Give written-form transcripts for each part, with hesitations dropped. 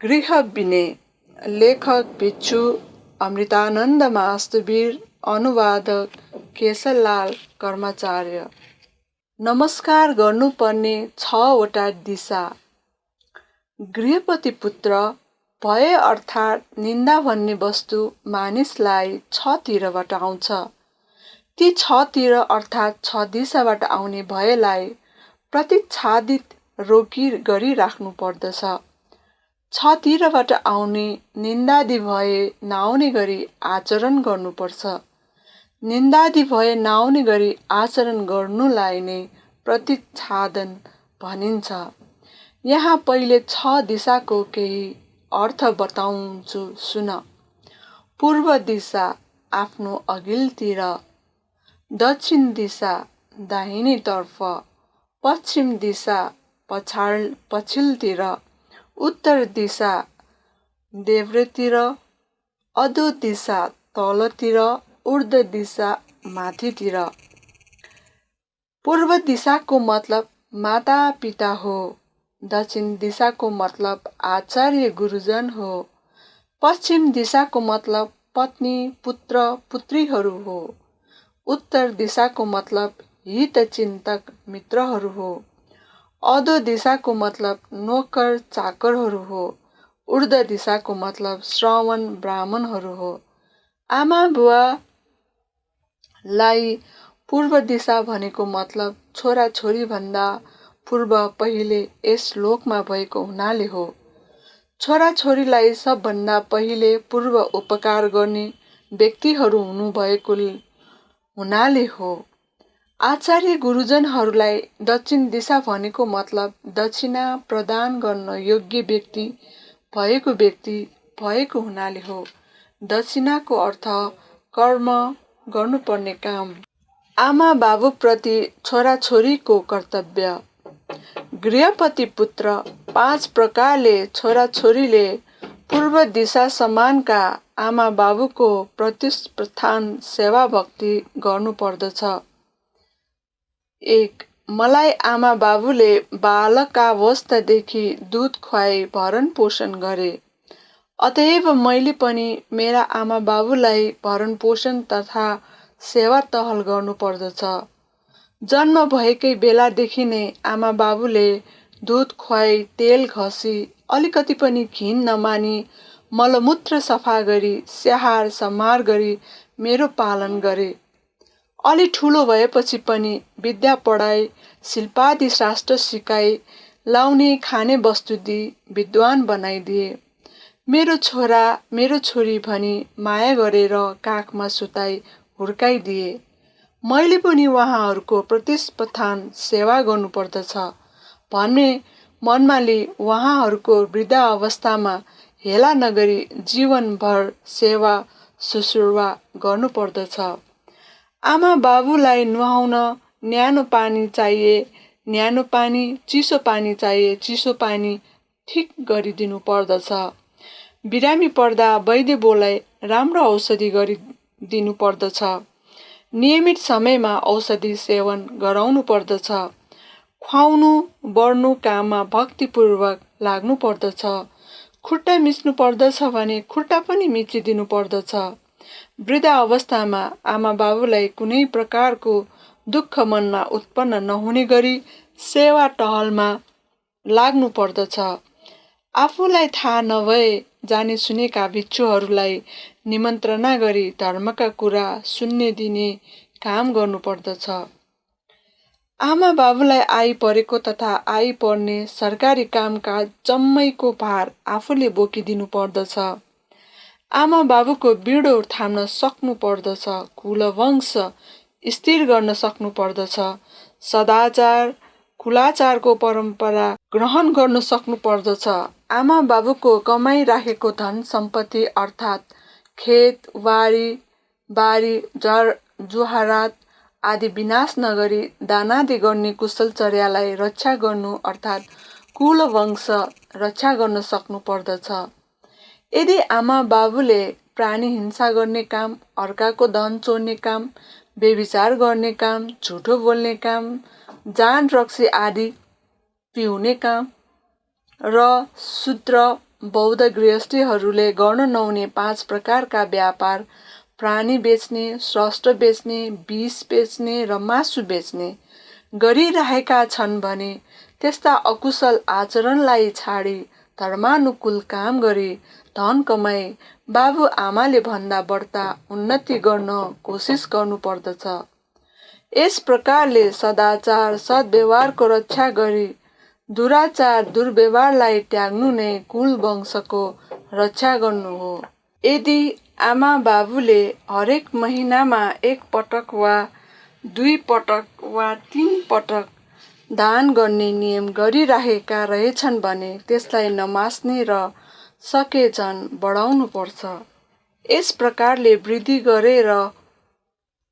गृह विनय लेखक भिक्षु अमृतानन्द मास्तुवीर अनुवादक केशरलाल कर्माचार्य। नमस्कार गर्नुपर्ने 6वटा दिशा। गृहपति पुत्र भय अर्थात् निन्दा भन्ने वस्तु मानिसलाई 6 तिरबाट आउँछ। ती 6 तिर अर्थात् 6 दिशाबाट आउने भयलाई प्रतिच्छादित रोकी गरिराख्नु पर्दछ। 6 तिरबाट आउने निन्दादि भय नआउने गरी आचरण गर्नुपर्छ। निन्दादि भय नआउने गरी आचरण गर्नुलाई नै प्रतिच्छादन भनिन्छ। यहाँ पहिले 6 दिशाको केही अर्थ बताउँछु सुन। पूर्व दिशा आफ्नो अघिल्तिर, दक्षिण दिशा दाहिनेतर्फ, पश्चिम दिशा पछिल्तिर, उत्तर दिशा देब्रेतिर, अधो दिशा तलतिर, ऊर्ध्व दिशा माथितिर। पूर्व दिशाको मतलब माता पिता हो। दक्षिण दिशाको मतलब आचार्य गुरुजन हो। पश्चिम दिशाको मतलब पत्नी पुत्र पुत्रीहरू हो। उत्तर दिशाको मतलब हितचिन्तक मित्रहरू हो। अधो दिशाको मतलब नोकर चाकरहरू हो। ऊर्ध्व दिशाको मतलब श्रवण ब्राह्मणहरू हो। आमा बुवालाई पूर्व दिशा भनेको मतलब छोरा छोरी भन्दा पूर्व पहिले यस लोकमा भएको हुनाले हो। छोरा छोरीलाई सबभन्दा पहिले पूर्व उपकार गर्ने व्यक्तिहरू हुनुभएको हुनाले हो। आचार्य गुरुजनहरूलाई दक्षिण दिशा भनेको मतलब दक्षिणा प्रदान गर्न योग्य व्यक्ति भएको हुनाले हो। दक्षिणाको अर्थ कर्म गर्नुपर्ने काम। आमा बाबुप्रति छोरा छोरीको कर्तव्य। गृहपति पुत्र 5 प्रकारले छोरा छोरीले पूर्व दिशा समानका आमा बाबुको प्रतिस्पर्धान सेवा भक्ति गर्नुपर्दछ। 1. मलाई आमा बाबुले बालकावस्थादेखि दूध खुवाई भरण पोषण गरे, अतएव मैले पनि मेरा आमा बाबुलाई भरण पोषण तथा सेवा टहल गर्नुपर्दछ। जन्म भएकै बेलादेखि नै आमा बाबुले दूध खुवाई तेल घसी अलिकति पनि घिन नमानी मलमूत्र सफा गरी स्याहार समार गरी मेरो पालन गरे। अलि ठुलो भएपछि पनि विद्या पढाई शिल्पादि शास्त्र सिकाई लाउने खाने वस्तु दिई विद्वान बनाइदिए। मेरो छोरा मेरो छोरी भनी माया गरेर काखमा सुताई हुर्काइदिए। मैले पनि उहाँहरूको प्रतिस्पर्धान सेवा गर्नुपर्दछ भन्ने मनमा लिई उहाँहरूको वृद्धा अवस्थामा हेला नगरी जीवनभर सेवा सुश्रुवा गर्नुपर्दछ। आमा बाबुलाई नुहाउन न्यानो पानी चाहिए न्यानो पानी, चिसो पानी चाहिए चिसो पानी ठिक गरिदिनु पर्दछ। बिरामी पर्दा वैद्य बोलाई राम्रो औषधि गरिदिनु पर्दछ। नियमित समयमा औषधि सेवन गराउनु पर्दछ। खुवाउनु बढ्नु काममा भक्तिपूर्वक लाग्नु पर्दछ। खुट्टा मिच्नु पर्दछ भने खुट्टा पनि मिचिदिनु पर्दछ। वृद्ध अवस्थामा आमा बाबुलाई कुनै प्रकारको दुःख मनमा उत्पन्न नहुने गरी सेवा टहलमा लाग्नु पर्दछ। आफूलाई थाहा नभए जाने सुनेका भिक्षुहरूलाई निमन्त्रणा गरी धर्मका कुरा सुन्ने दिने काम गर्नुपर्दछ। आमा बाबुलाई आइपरेको तथा आइपर्ने सरकारी कामकाज जम्मैको भार आफूले बोकिदिनु पर्दछ। आमा बाबुको बिँडो थाम्न सक्नु पर्दछ। कुलवंश स्थिर गर्न सक्नु पर्दछ। सदाचार कुलाचारको परम्परा ग्रहण गर्न सक्नु पर्दछ। आमा बाबुको कमाई राखेको धन सम्पत्ति अर्थात् खेत बारी जुहारात आदि विनाश नगरी दानादि गर्ने कुशलचर्यालाई रक्षा गर्नु अर्थात् कुलवंश रक्षा गर्न सक्नु पर्दछ। यदि आमा बाबुले प्राणी हिंसा गर्ने काम, अर्काको धन चोर्ने काम, व्यभिचार गर्ने काम, झुठो बोल्ने काम, जान रक्सी आदि पिउने काम र शूद्र बौद्ध गृहस्थीहरूले गर्न नहुने 5 प्रकारका व्यापार, प्राणी बेच्ने, शस्त्र बेच्ने, विष बेच्ने र मासु बेच्ने गरिरहेका छन् भने त्यस्ता अकुशल आचरणलाई छाडी धर्मानुकूल काम गरी धन कमाई बाबु आमाले भन्दा बढ्ता उन्नति गर्न कोसिस गर्नुपर्दछ। यस प्रकारले सदाचार सद्व्यवहारको रक्षा गरी दुराचार दुर्व्यवहारलाई त्याग्नु नै कुल वंशको रक्षा गर्नु हो। यदि आमा बाबुले हरेक महिनामा 1 पटक वा 2 पटक वा 3 पटक दान गर्ने नियम गरिरहेका रहेछन् भने त्यसलाई नमास्ने र सकेझन बढाउनु पर्छ। यस प्रकारले वृद्धि गरेर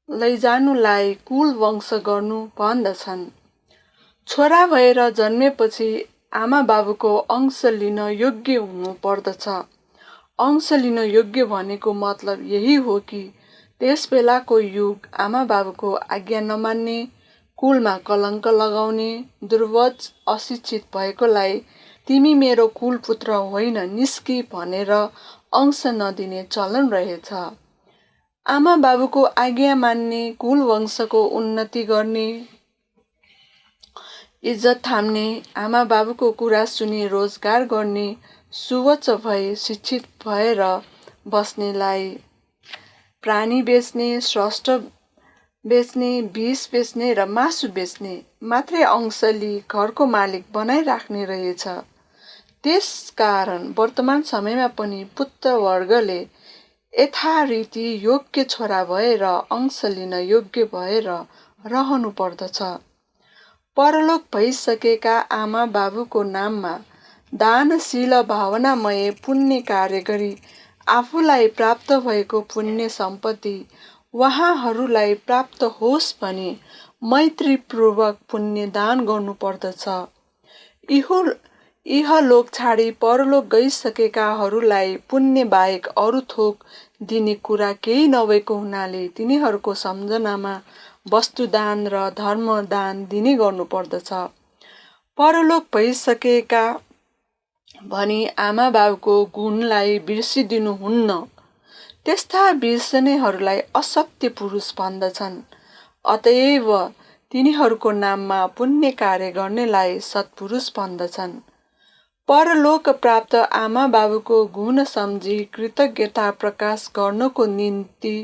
लैजानुलाई कुल वंश गर्नु भन्दछन्। छोरा भएर जन्मेपछि आमा बाबुको अंश लिन योग्य हुनु पर्दछ। अंश लिन योग्य भनेको मतलब यही हो कि त्यस बेलाको युग आमा बाबुको आज्ञा नमान्ने, कुलमा कलङ्क लगाउने, दुर्वच अशिक्षित भएकोलाई तिमी मेरो कुल पुत्र होइन निस्की भनेर अंश नदिने चलन रहेछ। आमा बाबुको आज्ञा मान्ने, कुल वंशको उन्नति गर्ने, इज्जत थाम्ने, आमा बाबुको कुरा सुनि रोजगार गर्ने, सुवच्च भई शिक्षित भएर बस्नेलाई प्राणी बेच्ने, शस्त्र बेच्ने, विष बेच्ने र मासु बेच्ने मात्रै अंश लिई घरको मालिक बनाइराख्ने रहेछ। त्यसकारण वर्तमान समयमा पनि पुत्रवर्गले यथारीति योग्य छोरा भएर अंश लिन योग्य भएर रहनु पर्दछ। परलोक भइसकेका आमा बाबुको नाममा दानशील भावनामय पुण्य कार्य गरी आफूलाई प्राप्त भएको पुण्य सम्पत्ति उहाँहरूलाई प्राप्त होस् भनी मैत्रीपूर्वक पुण्य दान गर्नुपर्दछ। इहलोक छाडी परलोक गइसकेकाहरूलाई पुण्य बाहेक अरू थोक दिने कुरा केही नभएको हुनाले तिनीहरूको सम्झनामा वस्तुदान र धर्मदान दिने गर्नुपर्दछ। परलोक भइसकेका भनी आमा बाबुको गुणलाई बिर्सिदिनुहुन्न। त्यस्ता बिर्सनेहरूलाई असत्य पुरुष भन्दछन्। अतएव तिनीहरूको नाममा पुण्य कार्य गर्नेलाई सत्पुरुष भन्दछन्। परलोक प्राप्त आमा बाबुको गुण सम्झी कृतज्ञता प्रकाश गर्नको निम्ति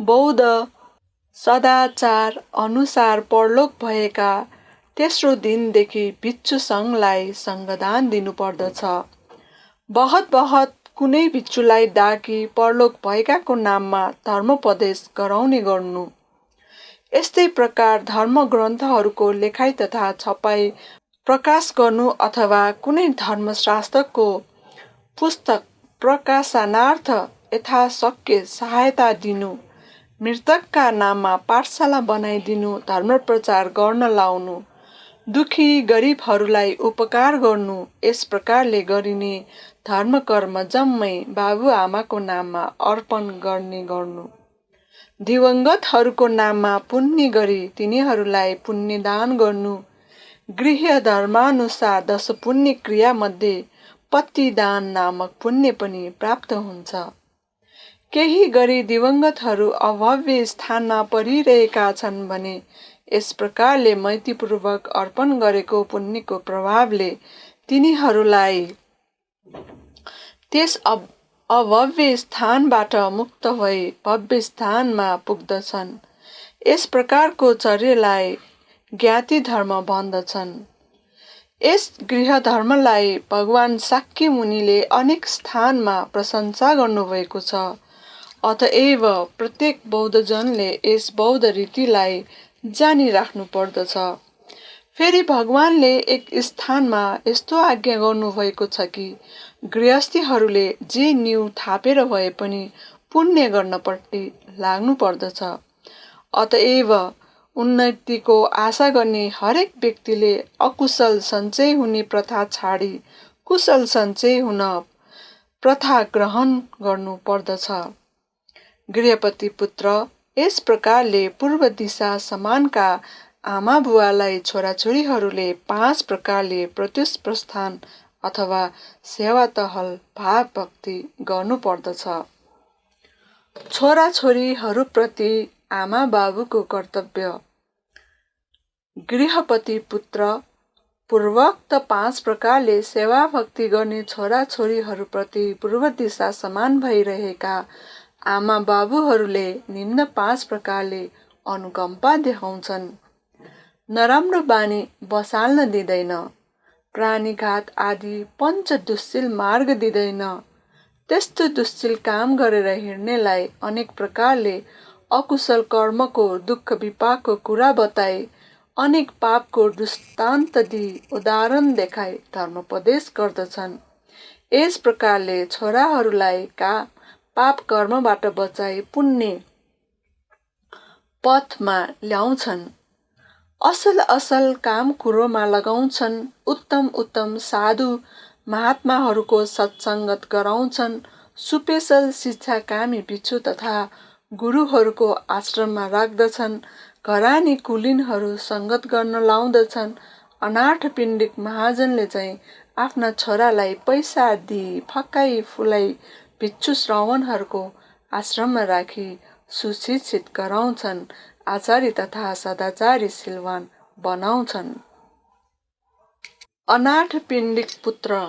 बौद्ध सदाचार अनुसार परलोक भएका तेस्रो दिनदेखि भिक्षु सङ्घलाई सङ्घदान दिनुपर्दछ। बहत कुनै भिक्षुलाई डाकी परलोक भएकाको नाममा धर्मोपदेश गराउने गर्नु। यस्तै प्रकार धर्म ग्रन्थहरूको लेखाइ तथा छपाई प्रकाश गर्नु अथवा कुनै धर्मशास्त्रको पुस्तक प्रकाशनार्थ यथाशक्य सहायता दिनु, मृतकका नाममा पाठशाला बनाइदिनु, धर्म प्रचार गर्न लाउनु, दुखी गरिबहरूलाई उपकार गर्नु, यस प्रकारले गरिने धर्म कर्म जम्मै बाबुआमाको नाममा अर्पण गर्ने गर्नु। दिवंगतहरूको नाममा पुण्य गरी तिनीहरूलाई पुण्यदान गर्नु। गृह धर्मानुसार 10 पुण्य क्रियामध्ये पतिदान नामक पुण्य पनि प्राप्त हुन्छ। केही गरी दिवंगतहरू अभव्य स्थानमा परिरहेका छन् भने यस प्रकारले मैत्रीपूर्वक अर्पण गरेको पुण्यको प्रभावले तिनीहरूलाई त्यस अभव्य स्थानबाट मुक्त भई भव्य स्थानमा पुग्दछन्। यस प्रकारको चर्यलाई ज्ञाति धर्म भन्दछन्। यस गृह धर्मलाई भगवान शाक्य मुनिले अनेक स्थानमा प्रशंसा गर्नुभएको छ। अतएव प्रत्येक बौद्धजनले यस बौद्ध रीतिलाई जानिराख्नु पर्दछ। फेरि भगवानले एक स्थानमा यस्तो आज्ञा गर्नुभएको छ कि गृहस्थीहरूले जे नीउ थापेर भए पनि पुण्य गर्नपट्टि लाग्नु पर्दछ। अतएव उन्नतिको आशा गर्ने हरेक व्यक्तिले अकुशल सञ्चय हुने प्रथा छाडी कुशल सञ्चय हुन प्रथा ग्रहण गर्नु पर्दछ। गृहपति पुत्र यस प्रकारले पूर्व दिशा समानका आमा बुवालाई छोराछोरीहरूले 5 प्रकारले प्रत्युष प्रस्थान अथवा सेवा तहल भाव भक्ति गर्नुपर्दछ। छोराछोरीहरूप्रति आमा बाबुको कर्तव्य। गृहपति पुत्र पूर्वोक्त 5 प्रकारले सेवा भक्ति गर्ने छोराछोरीहरूप्रति पूर्व दिशा समान भइरहेका आमा बाबुहरूले निम्न 5 प्रकारले अनुकम्पा देखाउँछन्। नराम्रो बानी बसाल्न दिँदैन, प्राणीघात आदि पञ्च दुश्शील मार्ग दिँदैन। त्यस्तो दुश्शील काम गरेर हिँड्नेलाई अनेक प्रकारले अकुशल कर्मको दुःख विपाकको कुरा बताए, अनेक पापको दृष्टान्त दिई उदाहरण देखाई धर्मोपदेश गर्दछन्। यस प्रकारले छोराहरूलाई पाप कर्मबाट बचाई पुण्य पथमा ल्याउँछन्, असल काम कुरोमा लगाउँछन्, उत्तम साधु महात्माहरूको सत्सङ्गत गराउँछन्, सुपेशल शिक्षा कामी भिक्षु तथा गुरुहरूको आश्रममा राख्दछन्, घरानी कुलीनहरू सङ्गत गर्न लाउँदछन्। अनाथ पिण्डिक महाजनले चाहिँ आफ्ना छोरालाई पैसा दिई फकाई फुलाई भिक्षु श्रवणहरूको आश्रममा राखी सुशिक्षित गराउँछन्, आचार्य तथा सदाचारी सिलवान बनाउँछन्। अनाथ पिण्डिक पुत्र।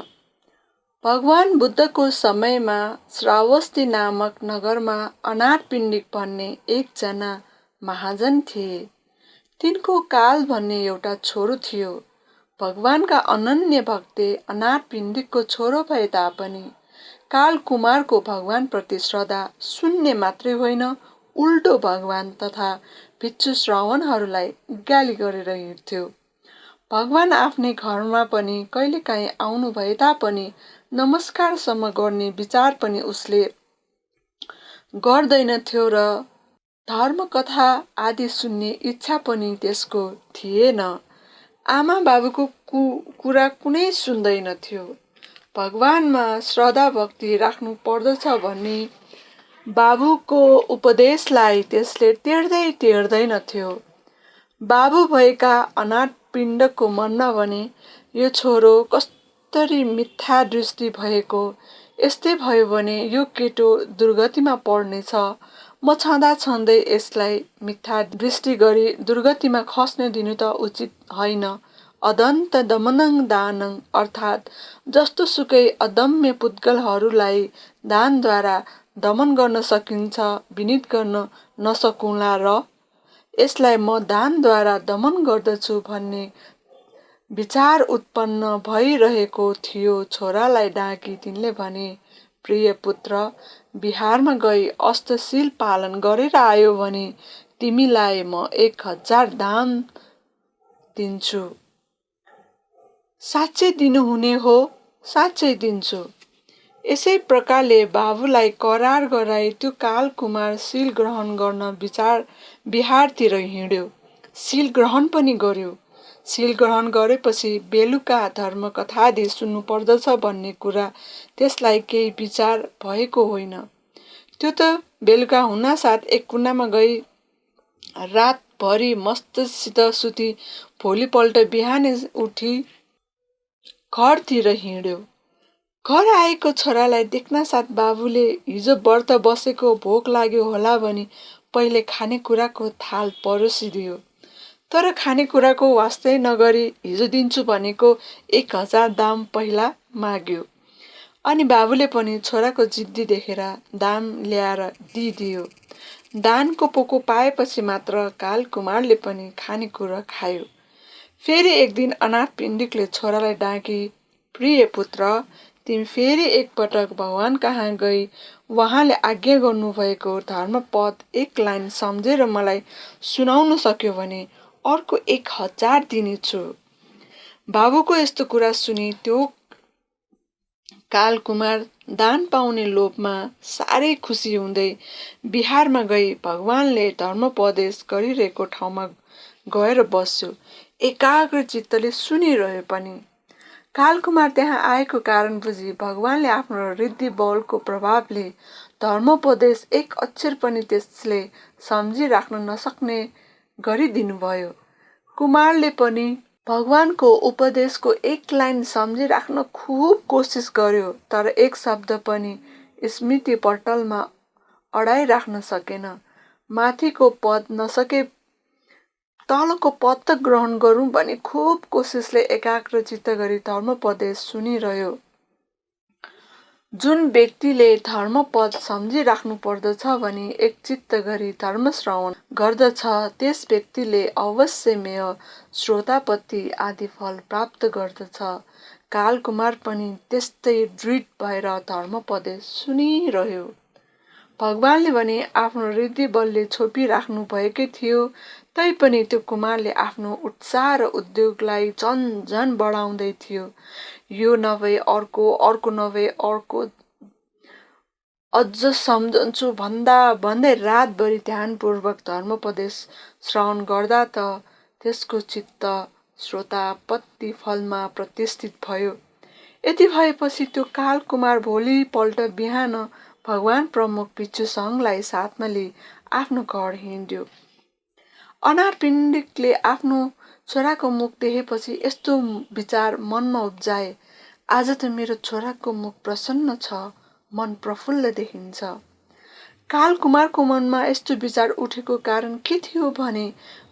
भगवान बुद्धको समयमा श्रावस्ती नामक नगरमा अनाथ पिण्डिक भन्ने एकजना महाजन थिए। तिनको काल भन्ने एउटा छोरो थियो। भगवानका अनन्य भक्ते अनाथ पिण्डिकको छोरो भए तापनि काल कुमारको भगवानप्रति श्रद्धा शून्य मात्रै होइन, उल्टो भगवान तथा भिक्षु श्रवणहरूलाई गाली गरेर हिँड्थ्यो। भगवान आफ्नै घरमा पनि कहिलेकाहीँ आउनु भए तापनि नमस्कारसम्म गर्ने विचार पनि उसले गर्दैनथ्यो र धर्मकथा आदि सुन्ने इच्छा पनि त्यसको थिएन। आमा बाबुको कुरा कुनै सुन्दैनथ्यो। भगवानमा श्रद्धा भक्ति राख्नु पर्दछ भन्ने बाबुको उपदेशलाई त्यसले टेर्दैनथ्यो। बाबु भएका अनाथ पिण्डको मनमा भने यो छोरो कस्तरी मिथ्या दृष्टि भएको, यस्तै भयो भने यो केटो दुर्गतिमा पर्नेछ। म छँदै यसलाई मिथ्या दृष्टि गरी दुर्गतिमा खस्न दिनु त उचित होइन। अदन्त दमनं दानं अर्थात् जस्तो सुकै अदम्य पुद्गलहरूलाई दानद्वारा दमन गर्न सकिन्छ, विनित गर्न नसकुला र यसलाई म दानद्वारा दमन गर्दछु भन्ने विचार उत्पन्न भइरहेको थियो। छोरालाई डाकी तिनले भने, प्रिय पुत्र, बिहारमा गई अष्टशील पालन गरेर आयो भने तिमीलाई म 1000 दान दिन्छु। साँच्चै दिनुहुने हो? साँच्चै दिन्छु। यसै प्रकारले बाबुलाई करार गराई त्यो कालकुमार शील ग्रहण गर्न बिहारतिर हिँड्यो। शील ग्रहण पनि गर्यो। शील ग्रहण गरेपछि बेलुका धर्मकथादि सुन्नु पर्दछ भन्ने कुरा त्यसलाई केही विचार भएको होइन। त्यो त बेलुका हुनासाथ एक कुनामा गई रातभरि मस्तसित सुती भोलिपल्ट बिहानै उठी घरतिर हिँड्यो। घर आएको छोरालाई देख्नासाथ बाबुले हिजो व्रत बसेको भोक लाग्यो होला भनी पहिले खानेकुराको थाल परोसिदियो। तर खानेकुराको वास्तै नगरी हिजो दिन्छु भनेको 1000 दाम पहिला माग्यो। अनि बाबुले पनि छोराको जिद्दी देखेर दाम ल्याएर दिइदियो। दानको पोको पाएपछि मात्र कालकुमारले पनि खानेकुरा खायो। फेरि एक दिन अनाथ पिण्डिकले छोरालाई डाकी, प्रिय पुत्र, तिमी फेरि एकपटक भगवान कहाँ गई उहाँले आज्ञा गर्नुभएको धर्मपद एक लाइन सम्झेर मलाई सुनाउन सक्यो भने अर्को 1000 दिनेछु। बाबुको यस्तो कुरा सुनि त्यो कालकुमार दान पाउने लोभमा साह्रै खुसी हुँदै बिहारमा गई भगवानले धर्मोपदेश गरिरहेको ठाउँमा गएर बस्यो। एकाग्र चित्तले सुनिरह्यो पनि। कालकुमार त्यहाँ आएको कारण बुझी भगवानले आफ्नो रिद्धि बलको प्रभावले धर्मोपदेश एक अक्षर पनि त्यसले सम्झिराख्न नसक्ने गरिदिनुभयो। कुमारले पनि भगवानको उपदेशको एक लाइन सम्झिराख्न खुब कोसिस गर्यो, तर एक शब्द पनि स्मृति पटलमा अडाइराख्न सकेन। माथिको पद नसके तलको पद त ग्रहण गरौँ भनी खुब कोसिसले एकाग्रचित्त गरी धर्मोपदेश सुनिरह्यो। जुन व्यक्तिले धर्मपद सम्झिराख्नु पर्दछ भनी एकचित्त गरी धर्मश्रवण गर्दछ, त्यस व्यक्तिले अवश्यमेय श्रोतापत्ति आदि फल प्राप्त गर्दछ। कालकुमार पनि त्यस्तै दृढ भएर धर्मोपदेश सुनिरह्यो। भगवानले भने आफ्नो हृदय बलले छोपिराख्नु भएकै थियो, तैपनि त्यो कुमारले आफ्नो उत्साह र उद्योगलाई झन बढाउँदै थियो। यो नभए अर्को, अर्को नभए अर्को, अझ सम्झन्छु भन्दै रातभरि ध्यानपूर्वक धर्मोपदेश श्रवण गर्दा त त्यसको चित्त श्रोतापत्ति फलमा प्रतिष्ठित भयो। यति भएपछि त्यो कालकुमार भोलिपल्ट बिहान भगवान प्रमुख भिक्षु सङ्घलाई साथमा लिई आफ्नो घर हिँड्यो। अनारपिण्डिकले आफ्नो छोराको मुख देखेपछि यस्तो विचार मनमा उब्जाए, आज त मेरो छोराको मुख प्रसन्न छ, मन प्रफुल्ल देखिन्छ। कालकुमारको मनमा यस्तो विचार उठेको कारण के थियो भने,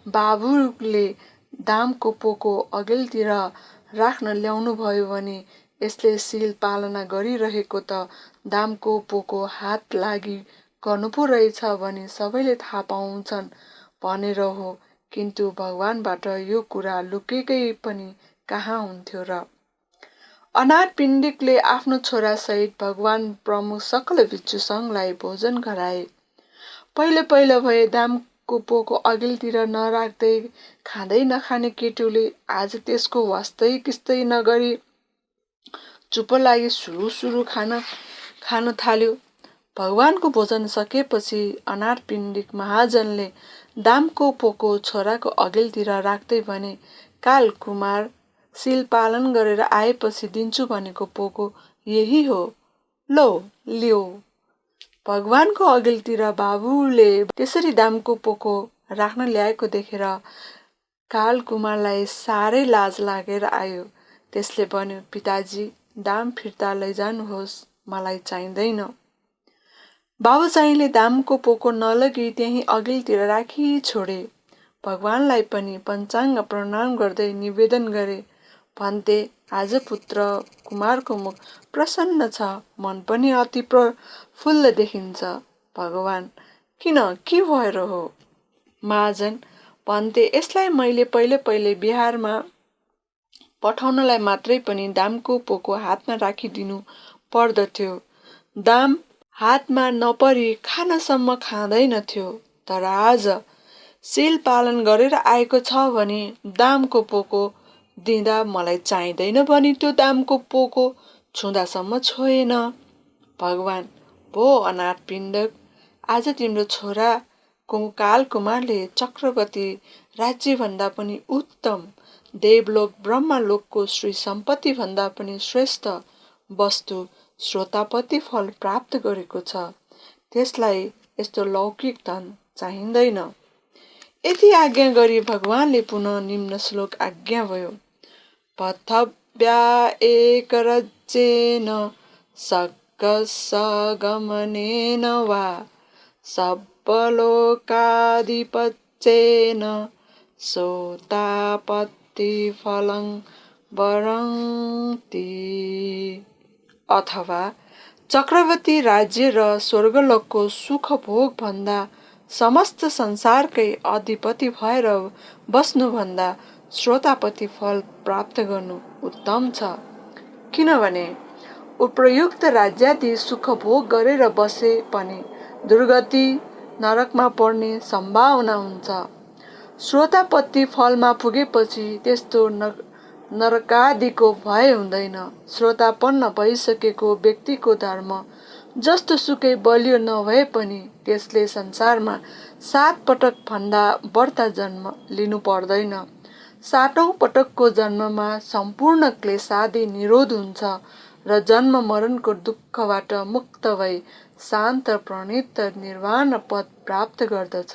बाबुले दामको पोको अघिल्तिर राख्न ल्याउनु भयो भने यसले शील पालना गरिरहेको त दामको पोको हात लागि गर्नु पो रहेछ भने सबैले थाहा पाउँछन् भनेर हो, किन्तु भगवानबाट यो कुरा लुकेकै पनि कहाँ हुन्थ्यो र। अनारपिण्डिकले आफ्नो छोरासहित भगवान प्रमुख सकल भिक्षु सङ्घलाई भोजन गराए। पहिले भए दामको पोको अघिल्तिर नराख्दै खाँदै नखाने केटुले आज त्यसको वास्तै किस्तै नगरी चुप लागि सुरु खान थाल्यो। भगवानको भोजन सकेपछि अनारपिण्डिक महाजनले दामको पोको छोराको अघिल्तिर राख्दै भने, कालकुमार शील पालन गरेर आएपछि दिन्छु भनेको पोको यही हो, लो लियो। भगवानको अघिल्तिर बाबुले त्यसरी दामको पोको राख्न ल्याएको देखेर कालकुमारलाई साह्रै लाज लागेर आयो। त्यसले भन्यो, पिताजी, दाम फिर्ता लैजानुहोस्, मलाई चाहिँदैन। बाबु चाहिँले दामको पोको नलगी त्यही अघिल्तिर राखी छोडे। भगवानलाई पनि पञ्चाङ्ग प्रणाम गर्दै निवेदन गरे, भन्ते आज पुत्र कुमारको मुख प्रसन्न छ, मन पनि अति प्रफुल्ल देखिन्छ। भगवान, किन, के भएर हो? महाजन, भन्ते यसलाई मैले पहिले बिहारमा पठाउनलाई मात्रै पनि दामको पोको हातमा राखिदिनु पर्दथ्यो। दाम हातमा नपरी खानसम्म खाँदैनथ्यो, तर आज शील पालन गरेर आएको छ भने दामको पोको दिँदा मलाई चाहिँदैन भनी त्यो दामको पोको छुँदासम्म छोएन। भगवान, भो अनारपिण्डक, आज तिम्रो छोरा कालकुमारले चक्रवर्ती राज्यभन्दा पनि उत्तम देवलोक ब्रह्मलोकको श्री सम्पत्ति भन्दा पनि श्रेष्ठ वस्तु श्रोतापत्ति फल प्राप्त गरेको छ। त्यसलाई यस्तो लौकिक धन चाहिँदैन। यति आज्ञा गरी भगवानले पुनः निम्न श्लोक आज्ञा भयो, पथव्या एकरज्येन सक्कसगमनेन वा सब्बलोकाधिपत्येन सोतापत्तिफलं वरन्ति। अथवा चक्रवर्ती राज्य र स्वर्गलोकको सुख भोग भन्दा समस्त संसारकै अधिपति भएर बस्नुभन्दा श्रोतापत्ति फल प्राप्त गर्नु उत्तम छ। किनभने उपयुक्त राज्यादि सुख भोग गरेर बसे पनि दुर्गति नरकमा पर्ने सम्भावना हुन्छ। श्रोतापत्ति फलमा पुगेपछि त्यस्तो नरकादिको भय हुँदैन। श्रोतापन्न भइसकेको व्यक्तिको धर्म जस्तो सुकै बलियो नभए पनि त्यसले संसारमा 7 पटक भन्दा बढ्ता जन्म लिनु पर्दैन। 7औं पटकको जन्ममा सम्पूर्ण क्लेशादि निरोध हुन्छ र जन्म मरणको दुःखबाट मुक्त भई शान्त प्रणीत निर्वाण पद प्राप्त गर्दछ।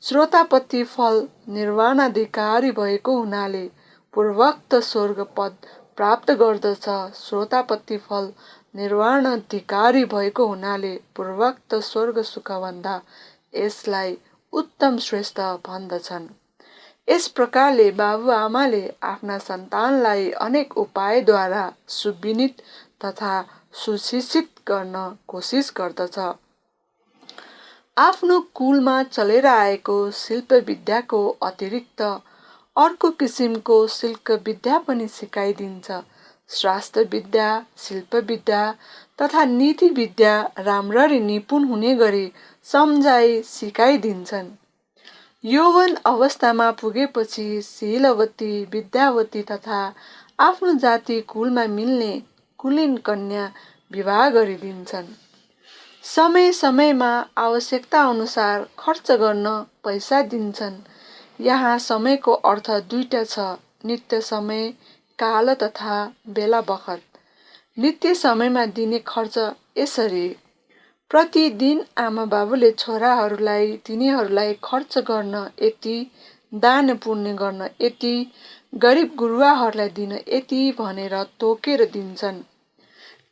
श्रोतापत्ति फल निर्वाणाधिकारी भएको हुनाले पूर्वोक्त स्वर्ग पद प्राप्त गर्दछ। श्रोतापत्ति फल निर्वाणाधिकारी भएको हुनाले पूर्वोक्त स्वर्ग सुखभन्दा यसलाई उत्तम श्रेष्ठ भन्दछन्। यस प्रकारले बाबुआमाले आफ्ना सन्तानलाई अनेक उपायद्वारा सुविनित तथा सुशिक्षित गर्न कोसिस गर्दछ। आफ्नो कुलमा चलेर आएको शिल्प विद्याको अतिरिक्त अर्को किसिमको शिल्प विद्या पनि सिकाइदिन्छ। शास्त्र विद्या, शिल्प विद्या तथा नीति विद्या राम्ररी निपुण हुने गरी सम्झाइ सिकाइदिन्छन्। यौवन अवस्थामा पुगेपछि शीलवती, विद्यावती तथा आफ्नो जाति कुलमा मिल्ने कुलीन कन्या विवाह गरिदिन्छन्। समय समयमा आवश्यकता अनुसार खर्च गर्न पैसा दिन्छन्। यहाँ समयको अर्थ दुईटा छ, नित्य समय, काल तथा बेला बखत। नित्य समयमा दिने खर्च यसरी: प्रतिदिन आमा बाबुले छोराहरूलाई तिनीहरूलाई खर्च गर्न यति, दान पुण्य गर्न यति, गरिब गुरुवाहरूलाई दिन यति भनेर तोकेर दिन्छन्।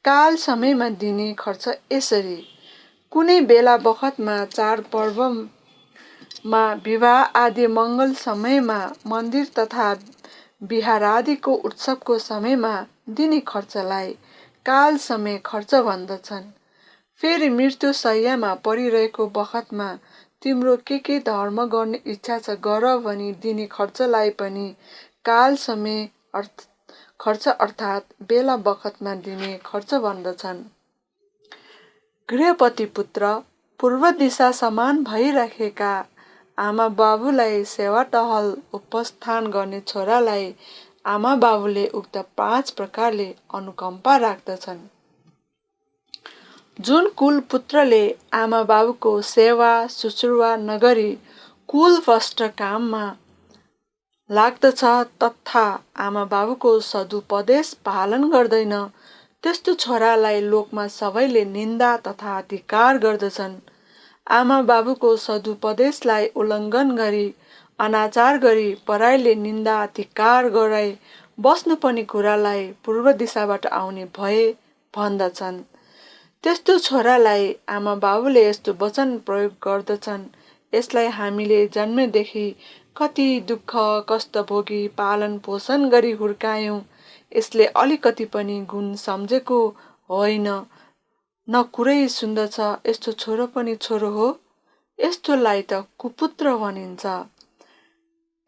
काल समयमा दिने खर्च यसरी: कुनै बेला बखतमा, चाडपर्वमा, विवाह आदि मङ्गल समयमा, मन्दिर तथा बिहारादिको उत्सवको समयमा दिने खर्चलाई काल समय खर्च भन्दछन्। फेरि मृत्यु शय्यामा परिरहेको बखतमा तिम्रो के धर्म गर्ने इच्छा छ गर भनी दिने खर्चलाई पनि काल समय खर्च अर्थात् बेला बखतमा दिने खर्च भन्दछन्। गृहपति पुत्र: पूर्व दिशा समान भइराखेका आमा बाबुलाई सेवा टहल उपस्थान गर्ने छोरालाई आमा बाबुले उक्त 5 प्रकारले अनुकम्पा राख्दछन्। जुन कुल पुत्रले आमा बाबुको सेवा सुश्रुवा नगरी कुलभ्रष्ट काममा लाग्दछ तथा आमा बाबुको सदुपदेश पालन गर्दैन, त्यस्तो छोरालाई लोकमा सबैले निन्दा तथा धिक्कार गर्दछन्। आमा बाबुको सदुपदेशलाई उल्लङ्घन गरी अनाचार गरी पराईले निन्दा धिक्कार गराई बस्नुपर्ने कुरालाई पूर्व दिशाबाट आउने भय भन्दछन्। त्यस्तो छोरालाई आमा बाबुले यस्तो वचन प्रयोग गर्दछन्: यसलाई हामीले जन्मदेखि कति दुःख कष्ट भोगी पालन पोषण गरी हुर्कायौं, यसले अलिकति पनि गुण सम्झेको होइन, न कुरै सुन्दछ, यस्तो छोरो पनि छोरो हो, यस्तोलाई त कुपुत्र भनिन्छ,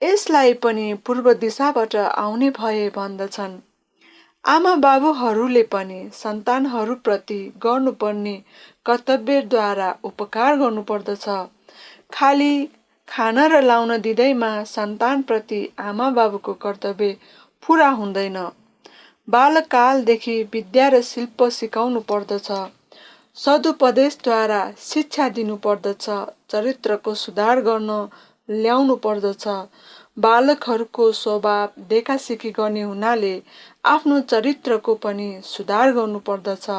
यसलाई पनि पूर्व दिशाबाट आउने भए भन्दछन्। आमा बाबुहरूले पनि सन्तानहरूप्रति गर्नुपर्ने कर्तव्यद्वारा उपकार गर्नुपर्दछ। खाली खान र लाउन दिँदैमा सन्तानप्रति आमा बाबुको कर्तव्य पुरा हुँदैन। बालकालदेखि विद्या र शिल्प सिकाउनु पर्दछ। सदुपदेशद्वारा शिक्षा दिनु पर्दछ। चरित्रको सुधार गर्न ल्याउनु पर्दछ। बालकहरूको स्वभाव देखासिखी गर्ने हुनाले आफ्नो चरित्रको पनि सुधार गर्नु पर्दछ।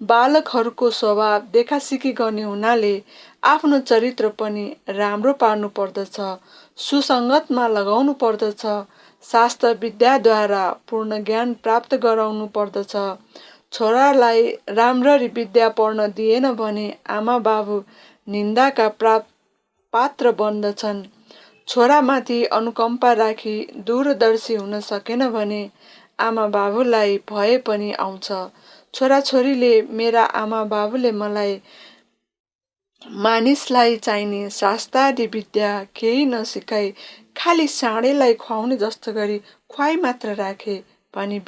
बालकहरूको स्वभाव देखासिखी गर्ने हुनाले आफ्नो चरित्र पनि राम्रो पार्नु पर्दछ। सुसङ्गतमा लगाउनु पर्दछ। शास्त्र विद्याद्वारा पूर्ण ज्ञान प्राप्त गराउनु पर्दछ। छोरालाई राम्ररी विद्या पढ्न दिएन भने आमा बाबु निन्दाका पात्र बन्दछन्। छोरामाथि अनुकम्पा राखी दूरदर्शी हुन सकेन भने आमा बाबुलाई भय पनि आउँछ। छोराछोरीले मेरा आमा बाबुले मलाई मानिसलाई चाहिने शास्त्रादि विद्या केही नसिकाई खालि साँडेलाई खुवाउने जस्तो गरी खुवाई मात्र राखे भनी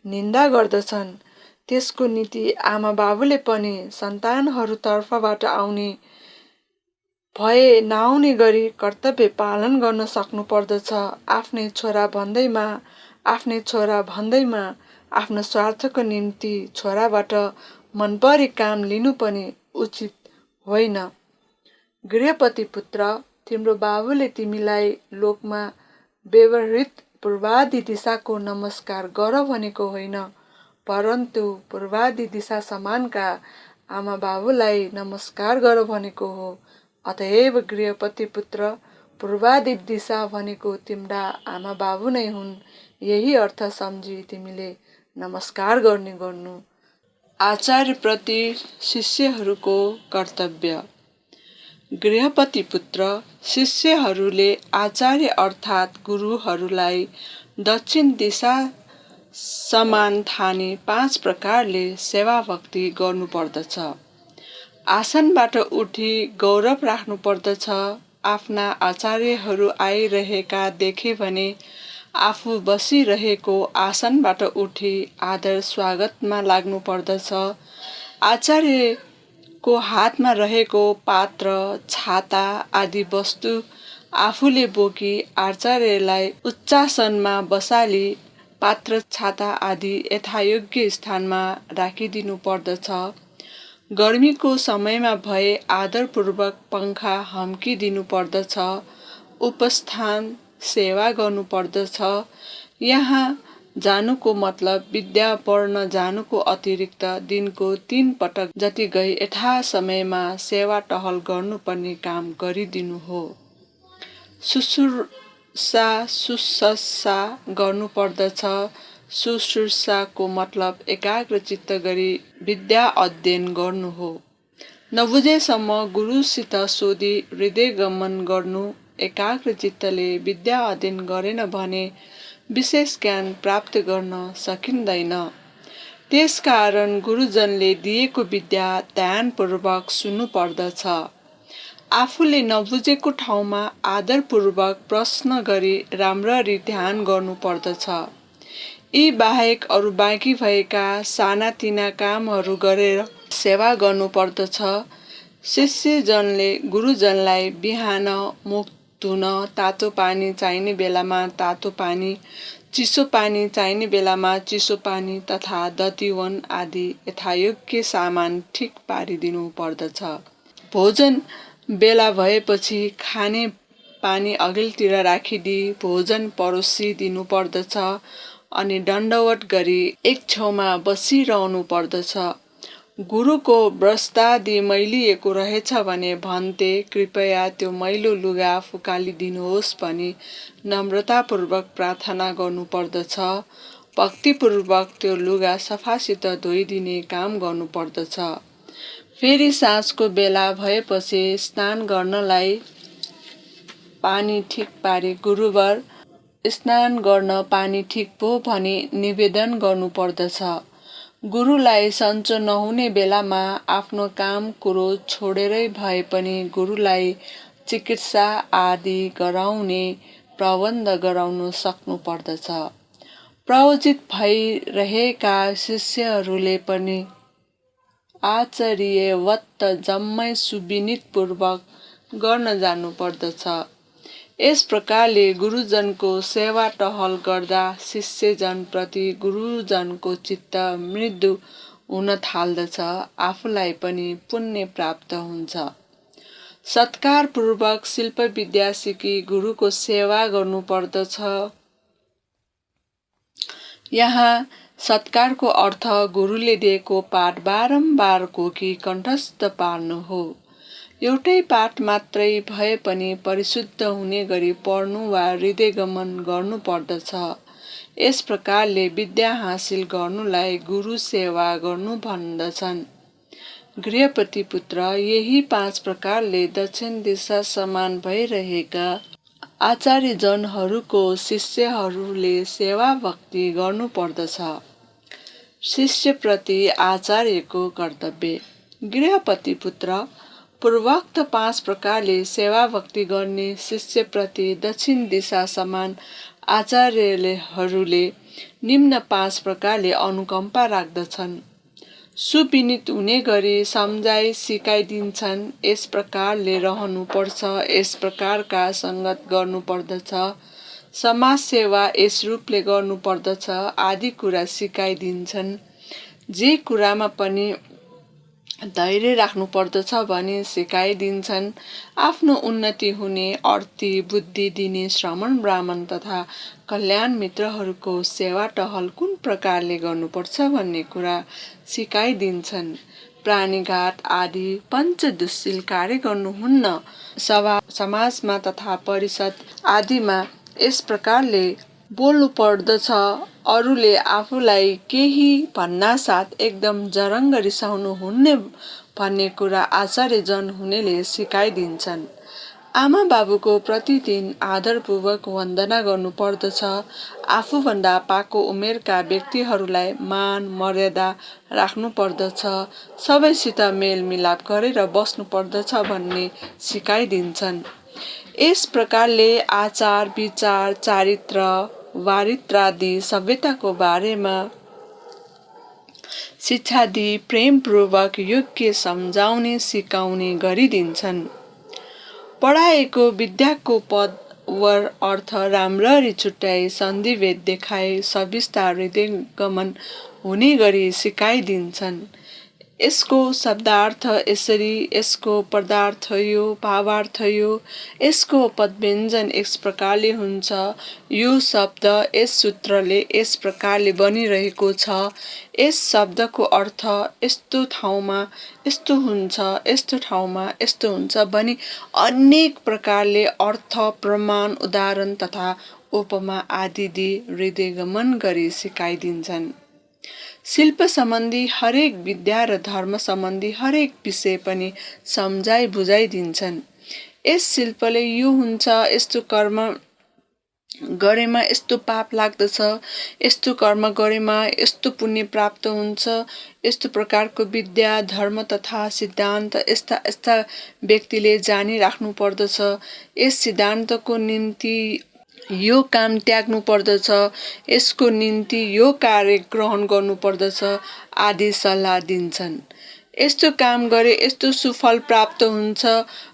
निन्दा गर्दछन्। त्यसको नीति आमा बाबुले पनि सन्तानहरूतर्फबाट आउने भए नआउने गरी कर्तव्य पालन गर्न सक्नु पर्दछ। आफ्नै छोरा भन्दैमा आफ्नो स्वार्थको निम्ति छोराबाट मनपरी काम लिनु पनि उचित होइन। गृहपति पुत्र: तिम्रो बाबुले तिमीलाई लोकमा व्यवहृत पूर्वादि दिशाको नमस्कार गर भनेको होइन, परन्तु पूर्वादि दिशा समानका आमा बाबुलाई नमस्कार गर भनेको हो। अतएव गृहपति पुत्र, पूर्वाधिक दिशा भनेको तिम्रा आमा बाबु नै हुन्। यही अर्थ सम्झी तिमीले नमस्कार गर्नु। आचार्यप्रति शिष्यहरूको कर्तव्य। गृहपति पुत्र, शिष्यहरूले आचार्य अर्थात् गुरुहरूलाई दक्षिण दिशा समान ठानी 5 प्रकारले सेवा भक्ति गर्नुपर्दछ। आसनबाट उठी गौरव राख्नुपर्दछ। आफ्ना आचार्यहरू आइरहेका देखे भने आफू बसिरहेको आसनबाट उठी आदर स्वागतमा लाग्नुपर्दछ। आचार्यको हातमा रहेको पात्र, छाता आदि वस्तु आफूले बोकी आचार्यलाई उच्चासनमा बसाली पात्र, छाता आदि यथायोग्य स्थानमा राखिदिनु पर्दछ। गर्मीको समयमा भए आदरपूर्वक पङ्खा हम्किदिनु पर्दछ। उपस्थान सेवा गर्नुपर्दछ। यहाँ जानुको मतलब विद्या पढ्न जानुको अतिरिक्त दिनको 3 पटक जति गई यथासमयमा सेवा टहल गर्नुपर्ने काम गरिदिनु हो। शुश्रूषा शुश्रूषा गर्नुपर्दछ। शुश्रूषाको मतलब एकाग्रचित्त गरी विद्या अध्ययन गर्नु हो। नबुझेसम्म गुरुसित सोधी हृदयगमन गर्नु। एकाग्रचित्तले विद्या अध्ययन गरेन भने विशेष ज्ञान प्राप्त गर्न सकिँदैन। त्यसकारण गुरुजनले दिएको विद्या ध्यानपूर्वक सुन्नुपर्दछ। आफूले नबुझेको ठाउँमा आदरपूर्वक प्रश्न गरी राम्ररी ध्यान गर्नुपर्दछ। यी बाहेक अरू बाँकी भएका सानातिना कामहरू गरेर सेवा गर्नुपर्दछ। शिष्यजनले गुरुजनलाई बिहान मुख धुन तातो पानी चाहिने बेलामा तातो पानी, चिसो पानी चाहिने बेलामा चिसो पानी तथा दतिवन आदि यथायोग्य सामान ठिक पारिदिनु पर्दछ। भोजन बेला भएपछि खाने पानी अघिल्तिर राखिदिई भोजन परोसिदिनु पर्दछ अनि दण्डवत गरी एक छेउमा बसिरहनु पर्दछ। गुरुको वस्त्रादि मैलिएको रहेछ भने भन्ते कृपया त्यो मैलो लुगा फुकालिदिनुहोस् भनी नम्रतापूर्वक प्रार्थना गर्नुपर्दछ। भक्तिपूर्वक त्यो लुगा सफासित धोइदिने काम गर्नुपर्दछ। फेरि साँझको बेला भएपछि स्नान गर्नलाई पानी ठिक पारी गुरुवर स्नान गर्न पानी ठिक भो भनी निवेदन गर्नुपर्दछ। गुरुलाई सन्चो नहुने बेलामा आफ्नो काम कुरो छोडेरै भए पनि गुरुलाई चिकित्सा आदि गराउने प्रबन्ध गराउन सक्नुपर्दछ। प्रवजित भइरहेका शिष्यहरूले पनि आचार्यवत् जम्मै सुविनीतपूर्वक गर्न जान्नुपर्दछ। यस प्रकारले गुरुजनको सेवा टहल गर्दा शिष्यजनप्रति गुरुजनको चित्त मृदु हुन थाल्दछ। आफूलाई पनि पुण्य प्राप्त हुन्छ। सत्कारपूर्वक शिल्प विद्या सिकी गुरुको सेवा गर्नुपर्दछ। यहाँ सत्कारको अर्थ गुरुले दिएको पाठ बारम्बार घोकी कण्ठस्थ पार्नु हो। एउटै पाठ मात्रै भए पनि परिशुद्ध हुने गरी पढ्नु वा हृदयगमन गर्नु पर्दछ। यस प्रकारले विद्या हासिल गर्नुलाई गुरु सेवा गर्नु भन्दछन्। गृहपति पुत्र, यही 5 प्रकारले दक्षिण दिशा समान भइरहेका आचार्यजनहरूको शिष्यहरूले सेवा भक्ति गर्नु पर्दछ। शिष्यप्रति आचार्यको कर्तव्य। गृहपति पुत्र, पूर्वोक्त 5 प्रकारले सेवा भक्ति गर्ने शिष्यप्रति दक्षिण दिशा समान आचार्यहरूले निम्न 5 प्रकारले अनुकम्पा राख्दछन्। सुविनीत हुने गरी सम्झाइ सिकाइदिन्छन्। यस प्रकारले रहनुपर्छ, यस प्रकारका संगत गर्नुपर्दछ, समाज सेवा यस रूपले गर्नुपर्दछ आदि कुरा सिकाइदिन्छन्। जे कुरामा पनि धैर्य राख्नुपर्दछ भनी सिकाइदिन्छन्। आफ्नो उन्नति हुने अर्थी बुद्धि दिने श्रमण ब्राह्मण तथा कल्याण मित्रहरूको सेवा टहल कुन प्रकारले गर्नुपर्छ भन्ने कुरा सिकाइदिन्छन्। प्राणीघात आदि पञ्चदुश्शील कार्य गर्नुहुन्न। समाजमा तथा परिषद आदिमा यस प्रकारले बोल्नु पर्दछ। अरूले आफूलाई केही भन्नासाथ एकदम जरङ्ग रिसाउनु हुने भन्ने कुरा आचार्यजन हुनेले सिकाइदिन्छन्। आमा बाबुको प्रतिदिन आदरपूर्वक वन्दना गर्नुपर्दछ। आफूभन्दा पाको उमेरका व्यक्तिहरूलाई मान मर्यादा राख्नुपर्दछ। सबैसित मेलमिलाप गरेर बस्नुपर्दछ भन्ने सिकाइदिन्छन्। यस प्रकारले आचार विचार चारित्र वारित्रादि सभ्यताको बारेमा शिक्षा दिई प्रेमपूर्वक योग्य सम्झाउने सिकाउने गरिदिन्छन्। पढाएको विद्याको पद वर अर्थ राम्ररी छुट्याई सन्धिभेद देखाई सविस्तार हृदयगमन हुने गरी सिकाइदिन्छन्। यसको शब्दार्थ यसरी, यसको पदार्थ यो, भावार्थ यो, यसको पदव्यञ्जन यस प्रकारले हुन्छ, यो शब्द यस सूत्रले यस प्रकारले बनिरहेको छ, यस शब्दको अर्थ यस्तो ठाउँमा यस्तो हुन्छ, यस्तो ठाउँमा यस्तो हुन्छ भनी अनेक प्रकारले अर्थ प्रमाण उदाहरण तथा उपमा आदि दिई हृदयगमन गरी सिकाइदिन्छन्। शिल्प सम्बन्धी हरेक विद्या र धर्म सम्बन्धी हरेक विषय पनि सम्झाइ बुझाइदिन्छन्। यस शिल्पले यो हुन्छ, यस्तो कर्म गरेमा यस्तो पाप लाग्दछ, यस्तो कर्म गरेमा यस्तो पुण्य प्राप्त हुन्छ, यस्तो प्रकारको विद्या धर्म तथा सिद्धान्त यस्ता यस्ता व्यक्तिले जानिराख्नु पर्दछ। यस सिद्धान्तको निम्ति यो काम त्याग्नु पर्दछ, यसको निम्ति यो कार्य ग्रहण गर्नु पर्दछ आदि सल्लाह दिन्छन्। यस्तो काम गरे यस्तो सुफल प्राप्त हुन्छ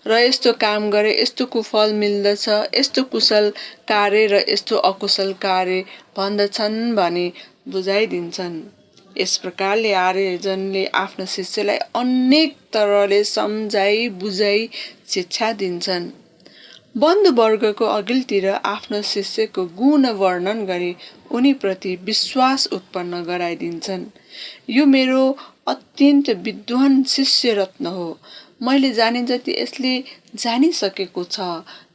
र यस्तो काम गरे यस्तो कुफल मिल्दछ, यस्तो कुशल कार्य र यस्तो अकुशल कार्य भन्दछन् भनी बुझाइदिन्छन्। यस प्रकारले आर्यजनले आफ्नो शिष्यलाई अनेक तरहले सम्झाइ बुझाइ शिक्षा दिन्छन्। बन्धुवर्गको अघिल्तिर आफ्नो शिष्यको गुण वर्णन गरी उनीप्रति विश्वास उत्पन्न गराइदिन्छन्। यो मेरो अत्यन्त विद्वान शिष्य रत्न हो, मैले जाने जति यसले जानिसकेको छ,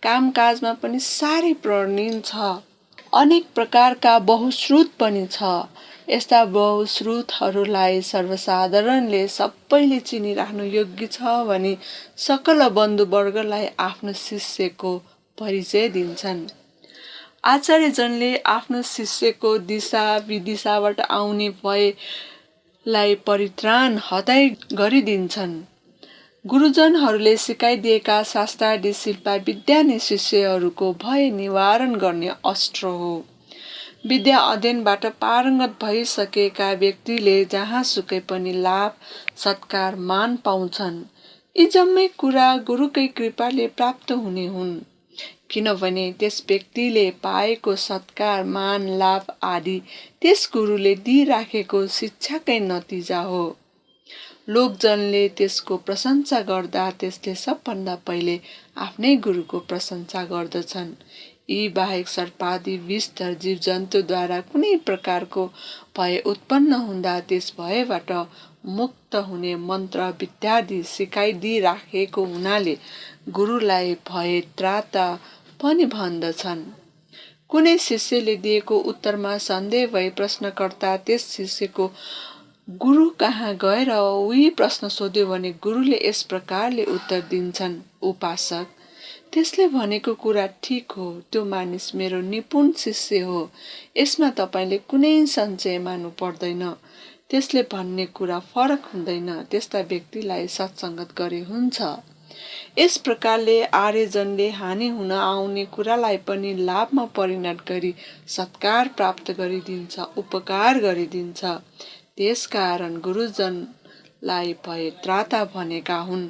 कामकाजमा पनि साह्रै प्रवीण छ, अनेक प्रकारका बहुश्रुत पनि छ। यस्ता बहुश्रुतहरूलाई सर्वसाधारणले सबैले चिनिराख्नु योग्य छ भनी सकल बन्धुवर्गलाई आफ्नो शिष्यको परिचय दिन्छन्। आचार्यजनले आफ्नो शिष्यको दिशा विदिशाबाट आउने भयलाई परित्राण हटाइ गरिदिन्छन्। गुरुजनहरूले सिकाइदिएका शास्त्रादि शिल्प विद्या नै शिष्यहरूको भय निवारण गर्ने अस्त्र हो। विद्या अध्ययनबाट पारङ्गत भइसकेका व्यक्तिले जहाँसुकै पनि लाभ सत्कार मान पाउँछन्। यी जम्मै कुरा गुरुकै कृपाले प्राप्त हुने हुन्, किनभने त्यस व्यक्तिले पाएको सत्कार मान लाभ आदि त्यस गुरुले दिइराखेको शिक्षाकै नतिजा हो। लोकजनले त्यसको प्रशंसा गर्दा त्यसले सबभन्दा पहिले आफ्नै गुरुको प्रशंसा गर्दछन्। यी बाहेक सर्पादि विषधर जीवजन्तुद्वारा कुनै प्रकारको भय उत्पन्न हुँदा त्यस भयबाट मुक्त हुने मन्त्र विद्यादि सिकाइदिइराखेको हुनाले गुरुलाई भय त्राता पनि भन्दछन्। कुनै शिष्यले दिएको उत्तरमा सन्देह भई प्रश्नकर्ता त्यस शिष्यको गुरु कहाँ गएर उही प्रश्न सोध्यो भने गुरुले यस प्रकारले उत्तर दिन्छन्, उपासक, त्यसले भनेको कुरा ठिक हो, त्यो मानिस मेरो निपुण शिष्य हो, यसमा तपाईँले कुनै संशय मान्नु पर्दैन, त्यसले भन्ने कुरा फरक हुँदैन, त्यस्ता व्यक्तिलाई सत्सङ्गत गरे हुन्छ। यस प्रकारले आर्यजनले हानि हुन आउने कुरालाई पनि लाभमा परिणत गरी सत्कार प्राप्त गरिदिन्छ, उपकार गरिदिन्छ। त्यसकारण गुरुजनलाई भय त्राता भनेका हुन्।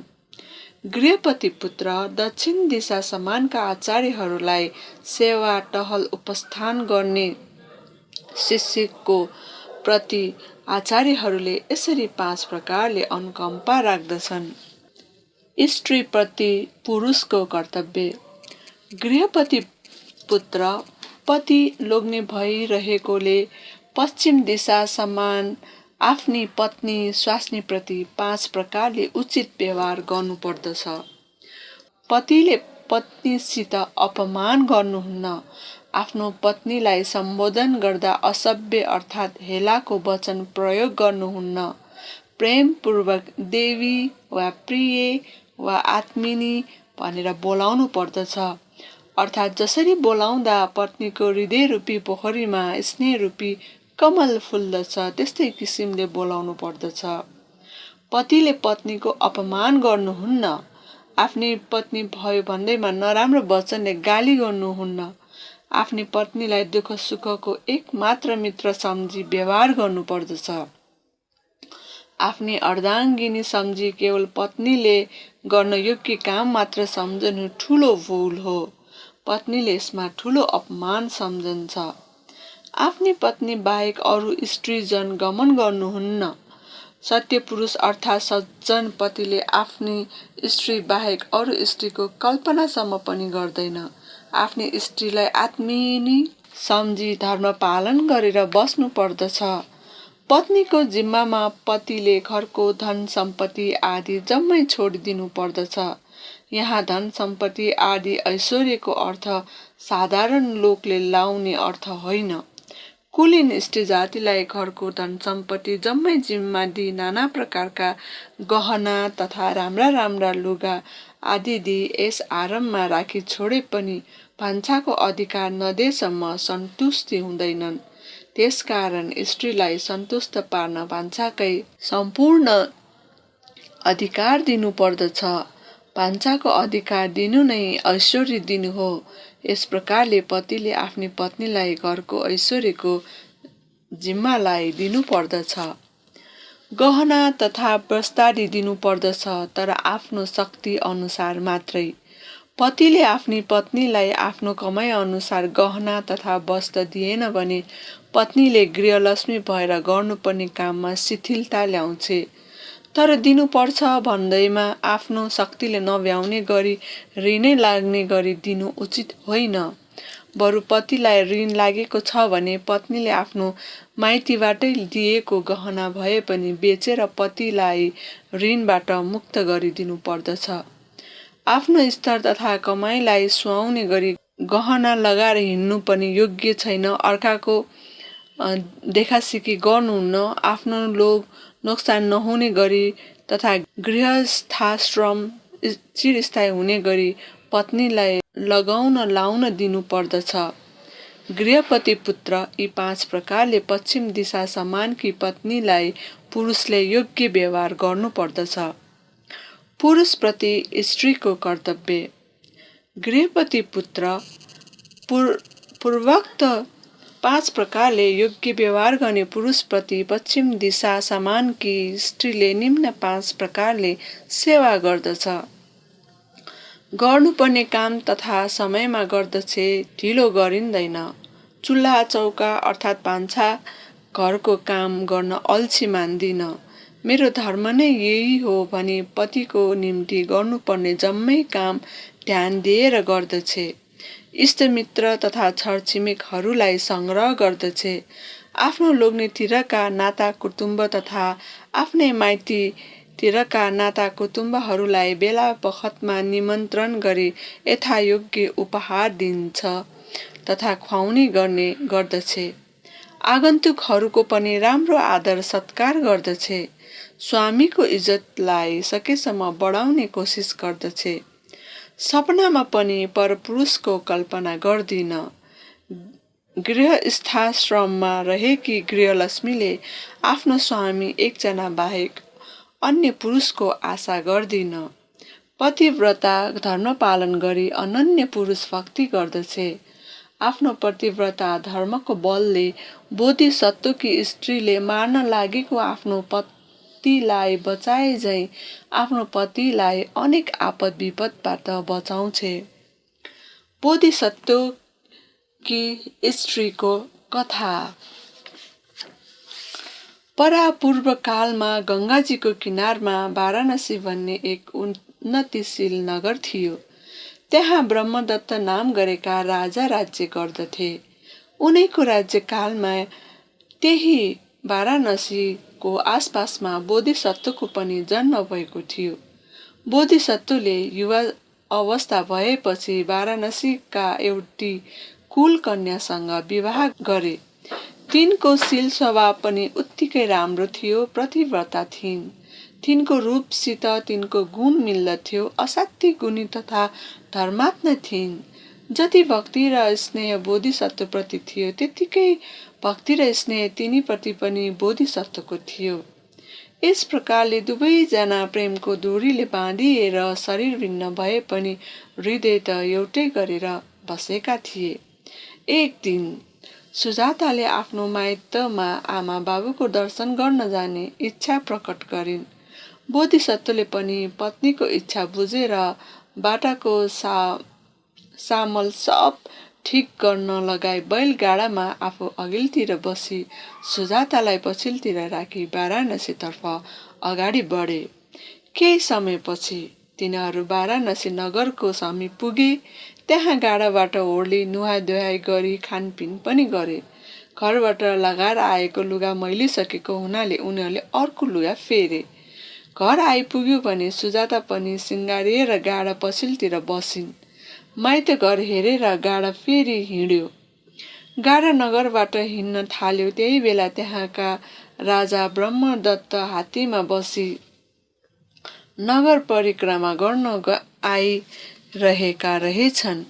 गृहपति पुत्र दक्षिण दिशा समानका आचार्यहरूलाई सेवा टहल उपस्थान गर्ने शिष्यको प्रति आचार्यहरूले यसरी 5 प्रकारले अनुकम्पा राख्दछन्। स्त्रीप्रति पुरुषको कर्तव्य। गृहपति पुत्र पति लोग्ने भइरहेकोले पश्चिम दिशा समान आफ्नी पत्नी स्वास्नीप्रति 5 प्रकारले उचित व्यवहार गर्नुपर्दछ। पतिले पत्नीसित अपमान गर्नुहुन्न। आफ्नो पत्नीलाई सम्बोधन गर्दा असभ्य अर्थात् हेलाको वचन प्रयोग गर्नुहुन्न। प्रेमपूर्वक देवी वा प्रिय वा आत्मिनी भनेर बोलाउनु पर्दछ। अर्थात् जसरी बोलाउँदा पत्नीको हृदयरूपी पोखरीमा स्नेहरूपी कमल फुल्दछ त्यस्तै किसिमले बोलाउनु पर्दछ। पतिले पत्नीको अपमान गर्नुहुन्न। आफ्नी पत्नी भयो भन्दैमा नराम्रो वचनले गाली गर्नुहुन्न। आफ्नी पत्नीलाई दुःख सुखको एक मात्र मित्र सम्झी व्यवहार गर्नुपर्दछ। आफ्नी अर्धाङ्गिनी सम्झी केवल पत्नीले गर्न योग्य काम मात्र सम्झनु ठूलो भूल हो। पत्नीले यसमा ठूलो अपमान सम्झन्छ। आफ्नी पत्नी बाहेक अरू स्त्री जन गमन गर्नुहुन्न। सत्य पुरुष अर्थात् सज्जन पतिले आफ्नी स्त्री बाहेक अरू स्त्रीको कल्पनासम्म पनि गर्दैन। आफ्नी स्त्रीलाई आत्मिनी सम्झी धर्म पालन गरेर बस्नु पर्दछ। पत्नीको जिम्मामा पतिले घरको धन सम्पत्ति आदि जम्मै छोडिदिनु पर्दछ। यहाँ धन सम्पत्ति आदि ऐश्वर्यको अर्थ साधारण लोकले लाउने अर्थ होइन। कुलीन स्त्री जातिलाई घरको धन सम्पत्ति जम्मै जिम्मा दिई नाना प्रकारका गहना तथा राम्रा राम्रा लुगा आदि दिई यस आराममा राखी छोडे पनि भान्साको अधिकार नदिएसम्म सन्तुष्टि हुँदैनन्। त्यसकारण स्त्रीलाई सन्तुष्ट पार्न भान्साकै सम्पूर्ण अधिकार दिनु पर्दछ। भान्साको अधिकार दिनु नै ऐश्वर्य दिनु हो। यस प्रकारले पतिले आफ्नी पत्नीलाई घरको ऐश्वर्यको जिम्मालाई दिनु पर्दछ। गहना तथा वस्त्रादि दिनु पर्दछ, तर आफ्नो शक्ति अनुसार मात्रै। पतिले आफ्नी पत्नीलाई आफ्नो कमाइ अनुसार गहना तथा वस्त्र दिएन भने पत्नीले गृहलक्ष्मी भएर गर्नुपर्ने काममा शिथिलता ल्याउँछे। तर दिनुपर्छ भन्दैमा आफ्नो शक्तिले नभ्याउने गरी ऋणै लाग्ने गरी दिनु उचित होइन। बरु पतिलाई ऋण लागेको छ भने पत्नीले आफ्नो माइतीबाटै दिएको गहना भए पनि बेचेर पतिलाई ऋणबाट मुक्त गरिदिनु पर्दछ। आफ्नो स्तर तथा कमाइलाई सुहाउने गरी गहना लगाएर हिँड्नु पनि योग्य छैन। अर्काको देखासिकी गर्नुहुन्न। आफ्नो लोभ नोक्सान नहुने गरी तथा गृहस्थाश्रम चिरस्थायी हुने गरी पत्नीलाई लाउन दिनु पर्दछ। गृहपति पुत्र यी 5 प्रकारले पश्चिम दिशा समानकी पत्नीलाई पुरुषले योग्य व्यवहार गर्नु पर्दछ। पुरुषप्रति स्त्रीको कर्तव्य। गृहपति पुत्र पूर्वोक्त 5 प्रकारले योग्य व्यवहार गर्ने पुरुषप्रति पश्चिम दिशा समानकी स्त्रीले निम्न 5 प्रकारले सेवा गर्दछ। गर्नुपर्ने काम तथा समयमा गर्दछे ढिलो गरिँदैन। चुल्हा चौका अर्थात् भान्सा घरको काम गर्न अल्छी मान्दिन। मेरो धर्म नै यही हो भनी पतिको निम्ति गर्नुपर्ने जम्मै काम ध्यान दिएर गर्दछे। इष्टमित्र तथा छरछिमेकहरूलाई संग्रह गर्दछे। आफ्नो लोग्नेतिरका नाता कुटुम्ब तथा आफ्नै माइतीतिरका नाता कुटुम्बहरूलाई बेला बखतमा निमन्त्रण गरी यथायोग्य उपहार दिन्छ तथा खुवाउने गर्ने गर्दछे। आगन्तुकहरूको पनि राम्रो आदर सत्कार गर्दछे। स्वामीको इज्जतलाई सकेसम्म बढाउने कोसिस गर्दछे। सपनामा पनि परपुरुषको कल्पना गर्दिन। गृहस्थाश्रममा रहेकी गृहलक्ष्मीले आफ्नो स्वामी एकजना बाहेक अन्य पुरुषको आशा गर्दिन। पतिव्रता धर्म पालन गरी अनन्य पुरुष भक्ति गर्दछे। आफ्नो पतिव्रता धर्मको बलले बोधिसत्वकी स्त्रीले मार्न लागेको आफ्नो पतिलाई बचाए झैं आफ्नो पतिलाई अनेक आपद विपदबाट बचाउँछे। बोधिसत्वकी स्त्रीको कथा। परापूर्व कालमा गंगाजीको किनारमा वाराणसी भन्ने एक उन्नतिशील नगर थियो। त्यहाँ ब्रह्मदत्त नाम गरेका राजा राज्य गर्दथे। उनैको राज्यकालमा त्यही वाराणसी को आसपासमा बोधिसत्वको पनि जन्म भएको थियो। बोधिसत्वले युवा अवस्था भएपछि वाराणसीका एउटी कुल कन्यासँग विवाह गरे। तिनको शील स्वभाव पनि उत्तिकै राम्रो थियो, प्रतिव्रता थिइन्। तिनको रूपसित तिनको गुण मिल्दथ्यो, असाध्यै गुणी तथा धर्मात्मा थिइन्। जति भक्ति र स्नेह बोधिसत्वप्रति थियो, त्यतिकै भक्ति र स्नेह तिनीप्रति पनि बोधिसत्वको थियो। यस प्रकारले दुवैजना प्रेमको डोरीले बाँधिएर शरीर भिन्न भए पनि हृदय त एउटै गरेर बसेका थिए। एक दिन सुजाताले आफ्नो माइतमा आमा बाबुको दर्शन गर्न जाने इच्छा प्रकट गरिन्। बोधिसत्वले पनि पत्नीको इच्छा बुझेर बाटाको सामल सब ठिक गर्न लगाई बैलगाडामा आफू अघिल्तिर बसी सुजातालाई पछिल्तिर राखी वाराणसीतर्फ अगाडि बढे। केही समयपछि तिनीहरू वाराणसी नगरको समीप पुगे। त्यहाँ गाडाबाट ओर्ली नुहाई गरी खानपिन पनि गरे। घरबाट लगाएर आएको लुगा मैलिसकेको हुनाले उनीहरूले अर्को लुगा फेरे। घर आइपुग्यो भने सुजाता पनि सिँगारिएर गाडा पछिल्तिर बसिन्। माइत घर हेरेर गाडा फेरि हिँड्यो। गाडा नगरबाट हिँड्न थाल्यो। त्यही बेला त्यहाँका राजा ब्रह्मदत्त हात्तीमा बसी नगर परिक्रमा गर्न आइरहेका रहेछन्।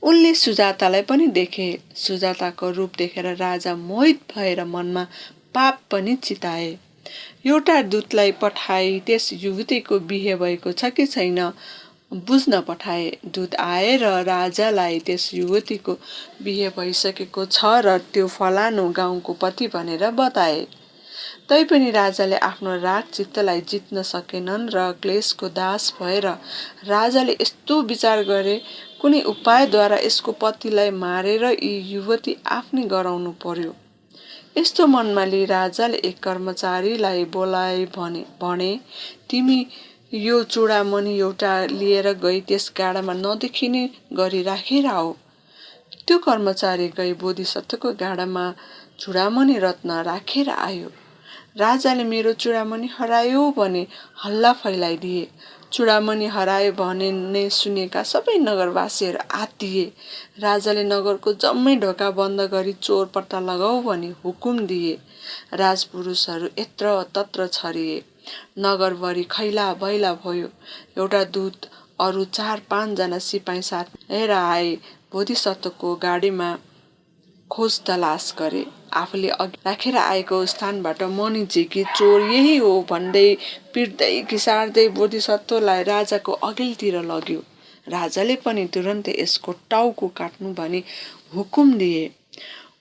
उनले सुजातालाई पनि देखे। सुजाताको रूप देखेर राजा मोहित भएर मनमा पाप पनि चिताए। एउटा दूतलाई पठाई त्यस युवतीको बिहे भएको छ कि छैन बुझ्न पठाए। दूत आएर राजालाई त्यस युवतीको बिहे भइसकेको छ र त्यो फलानु गाउँको पति भनेर बताए। तैपनि राजाले आफ्नो राग चित्तलाई जित्न सकेनन् र क्लेशको दास भएर राजाले यस्तो विचार गरे, कुनै उपायद्वारा यसको पतिलाई मारेर यी युवती आफ्नी गराउनु पर्यो। यस्तो मनमा लिई राजाले एक कर्मचारीलाई बोलाए भने तिमी यो चूडामणि एउटा लिएर गई त्यस गाडामा नदेखिने गरी राखेर आऊ। त्यो कर्मचारी गई बोधिसत्वको गाडामा चूडामणि रत्न राखेर आयो। राजाले मेरो चूडामणि हरायो भने हल्ला फैलाइदिए। चूडामणि हरायो भन्ने सुनेका सबै नगरवासीहरू आत्तिए। राजाले नगरको जम्मै ढोका बन्द गरी चोर पत्ता लगाऊ भनी हुकुम दिए। राजपुरुषहरू यत्र तत्र छरिए। नगरभरि खैला बैला भयो। एउटा दूत अरू 4-5 जना सिपाही साथ लिएर आए। बोधिसत्वको गाडीमा खोज तलास गरे। आफूले अघि राखेर आएको स्थानबाट मणि झिकी चोर यही हो भन्दै पिट्दै घिसार्दै बोधिसत्वलाई राजाको अघिल्तिर लग्यो। राजाले पनि तुरन्तै यसको टाउको काट्नु भनी हुकुम दिए।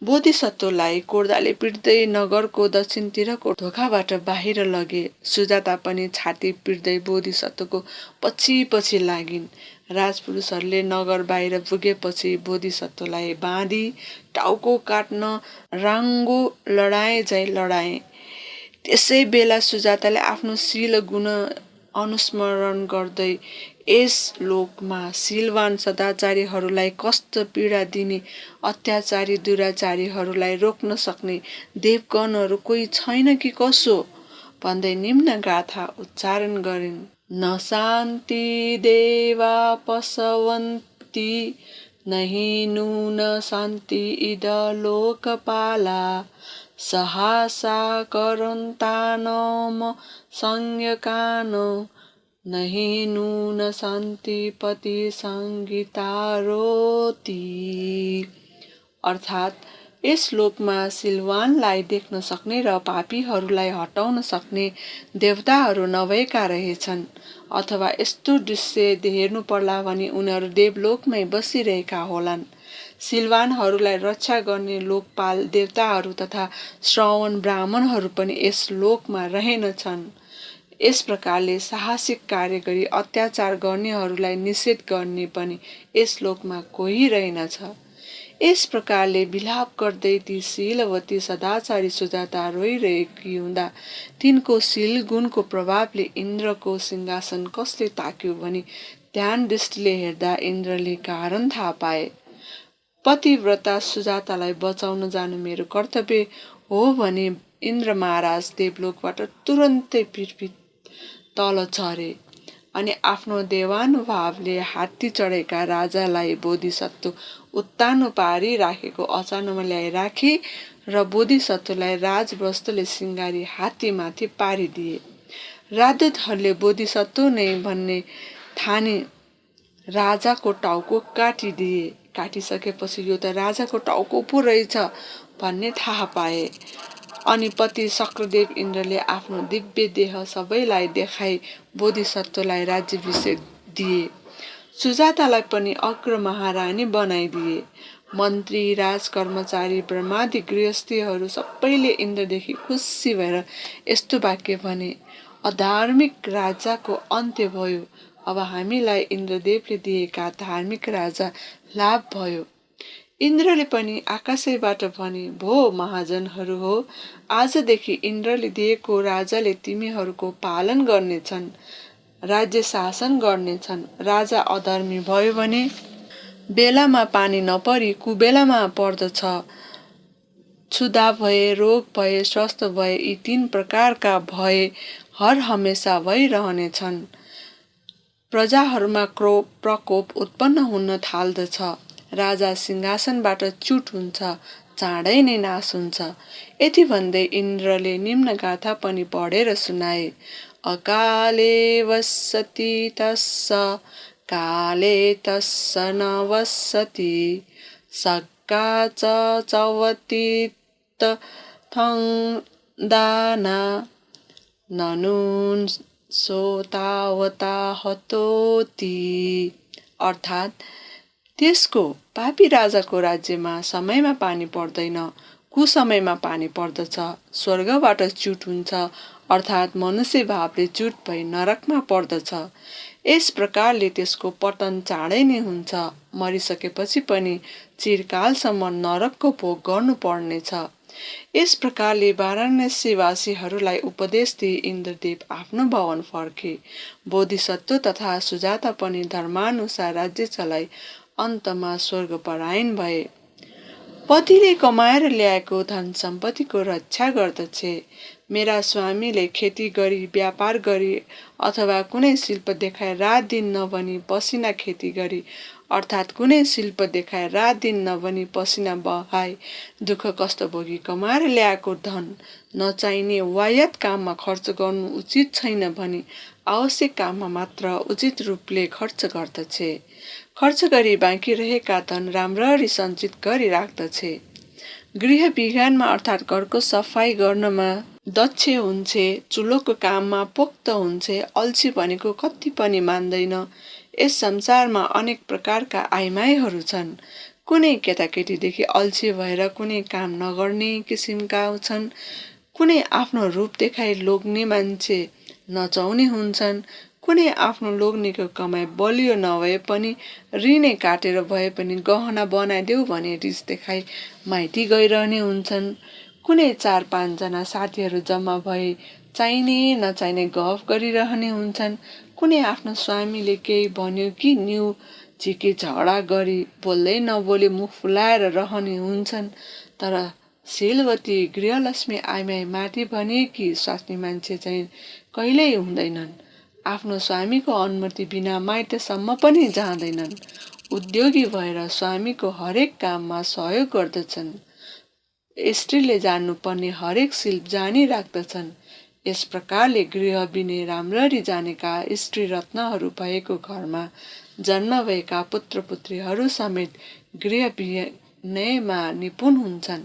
बोधिसत्वलाई कोर्दाले पिट्दै नगरको दक्षिणतिरको ढोकाबाट बाहिर लगे। सुजाता पनि छाती पिट्दै बोधिसत्वको पछि पछि लागिन्। राजपुरुषहरूले नगर बाहिर पुगेपछि बोधिसत्वलाई बाँधी टाउको काट्न राङ्गो लडाए झै लडाए। त्यसै बेला सुजाताले आफ्नो शील गुण अनुस्मरण गर्दै यस लोकमा शीलवान सदाचारीहरूलाई कष्ट पीडा दिने अत्याचारी दुराचारीहरूलाई रोक्न सक्ने देवगणहरू कोही छैन कि कसो भन्दै निम्न गाथा उच्चारण गरिन्। न शान्ति देवा पशवन्ति नहि नून शान्ति इद लोकपाला सहासा करन्तानम संज्ञकान नहि नून शान्ति पति संगीतारोति। अर्थात् यस लोकमा सिलवानलाई देख्न सक्ने र पापीहरूलाई हटाउन सक्ने देवताहरू नभएका रहेछन्, अथवा यस्तो दृश्य हेर्नु पर्ला भने उनीहरू देवलोकमै बसिरहेका होलान्। सिलवानहरूलाई रक्षा गर्ने लोकपाल देवताहरू तथा श्रवण ब्राह्मणहरू पनि यस लोकमा रहेनछन्। यस प्रकारले साहसिक कार्य गरी अत्याचार गर्नेहरूलाई निषेध गर्ने पनि यस लोकमा कोही रहेनछ। यस प्रकारले विलाप गर्दै ती शीलवती सदाचारी सुजाता रोइरहेकी हुँदा तिनको शील गुणको प्रभावले इन्द्रको सिंहासन कसले ताक्यो भनी ध्यान दृष्टिले हेर्दा इन्द्रले कारण थाहा पाए। पतिव्रता सुजातालाई बचाउन जानु मेरो कर्तव्य हो भने इन्द्र महाराज देवलोकबाट तुरन्तै पिरपिट तल झरे अनि आफ्नो देवानुभावले हात्ती चढेका राजालाई बोधिसत्व उत्तानो पारी राखेको अचानोमा ल्याइ राखी र बोधिसत्वलाई राजवस्त्रले सिँगारी हात्तीमाथि पारिदिए। राजदूतहरूले बोधिसत्व नै भन्ने ठानी राजाको टाउको काटिदिए। काटिसकेपछि यो त राजाको टाउको पो रहेछ भन्ने थाहा पाए। अनि पति शक्रदेव इन्द्रले आफ्नो दिव्य देह सबैलाई देखाई बोधिसत्वलाई राज्याभिषेक दिए। सुजातालाई पनि अग्र महारानी बनाइदिए। मन्त्री, राजकर्मचारी, ब्रह्मादि गृहस्थीहरू सबैले इन्द्रदेखि खुसी भएर यस्तो वाक्य भने, अधार्मिक राजाको अन्त्य भयो। अब हामीलाई इन्द्रदेवले दिएका धार्मिक राजा लाभ भयो। इन्द्रले पनि आकाशैबाट भने, भो महाजनहरू हो, आजदेखि इन्द्रले दिएको राजाले तिमीहरूको पालन गर्नेछन्, राज्य शासन गर्नेछन्। राजा अधर्मी भयो भने बेलामा पानी नपरी कुबेलामा पर्दछ। क्षुधा भए, रोग भए, स्वस्थ भए, यी 3 प्रकारका भए हर हमेसा भइरहनेछन्। प्रजाहरूमा प्रकोप उत्पन्न हुन थाल्दछ। राजा सिंहासनबाट च्युत हुन्छ, चाँडै नै नाश हुन्छ। यति भन्दै इन्द्रले निम्न गाथा पनि पढेर सुनाए। अकाले वसति तस्स काले तस्स न वसति सक्का च चवतीत थं दाना ननुन सोतावता हतोती। अर्थात् त्यसको पापी राजाको राज्यमा समयमा पानी पर्दैन, कुसमयमा पानी पर्दछ, स्वर्गबाट च्युत हुन्छ अर्थात् मनुष्य भावले च्युत भई नरकमा पर्दछ। यस प्रकारले त्यसको पतन चाँडै नै हुन्छ। मरिसकेपछि पनि चिरकालसम्म नरकको भोग गर्नु पर्नेछ। यस प्रकारले वाराणसीवासीहरूलाई उपदेश दिई इन्द्रदेव आफ्नो भवन फर्के। बोधिसत्व तथा सुजाता पनि धर्मानुसार राज्य चलाई अन्तमा स्वर्गपरायण भए। पतिले कमाएर ल्याएको धन सम्पत्तिको रक्षा गर्दछे। मेरा स्वामीले खेती गरी, व्यापार गरी अथवा कुनै शिल्प देखाए रात दिन नभनी पसिना खेती गरी अर्थात् कुनै शिल्प देखाए रात दिन नभनी पसिना बहाई दुःख कष्ट भोगी कमाएर ल्याएको धन नचाहिने वायत काममा खर्च गर्नु उचित छैन भनी आवश्यक काममा मात्र उचित रूपले खर्च गर्दछे। खर्च गरी बाँकी रहेका धन राम्ररी सञ्चित गरी राख्दछे। गृह विज्ञानमा अर्थात् घरको सफाई गर्नमा दक्ष हुन्छे, चुलोको काममा पोख्त हुन्छे। अल्छी भनेको कति पनि मान्दैन। यस संसारमा अनेक प्रकारका आइमाईहरू छन्। कुनै केटाकेटीदेखि अल्छी भएर कुनै काम नगर्ने किसिमका छन्। कुनै आफ्नो रूप देखाई लोग्ने मान्छे नचाउने हुन्छन्। कुनै आफ्नो लोग्नेको कमाई बलियो नभए पनि ऋणै काटेर भए पनि गहना बनाइदेऊ भने रिस देखाई माइती गइरहने हुन्छन्। कुनै 4-5 जना साथीहरू जम्मा भई चाहिने नचाहिने गफ गरिरहने हुन्छन्। कुनै आफ्नो स्वामीले केही भन्यो कि न्यु झिकी झगडा गरी बोल्दै नबोले मुख फुलाएर रहने हुन्छन्। तर शीलवती गृहलक्ष्मी आइमाई माथि भने कि स्वास्नी मान्छे चाहिँ कहिल्यै हुँदैनन्। आफ्नो स्वामीको अनुमति बिना माइतसम्म पनि जाँदैनन्। उद्योगी भएर स्वामीको हरेक काममा सहयोग गर्दछन्। स्त्रीले जान्नुपर्ने हरेक शिल्प जानिराख्दछन्। यस प्रकारले गृह विनय राम्ररी जानेका स्त्री रत्नहरू भएको घरमा जन्म भएका पुत्र पुत्रीहरू समेत गृह विनयमा निपुण हुन्छन्।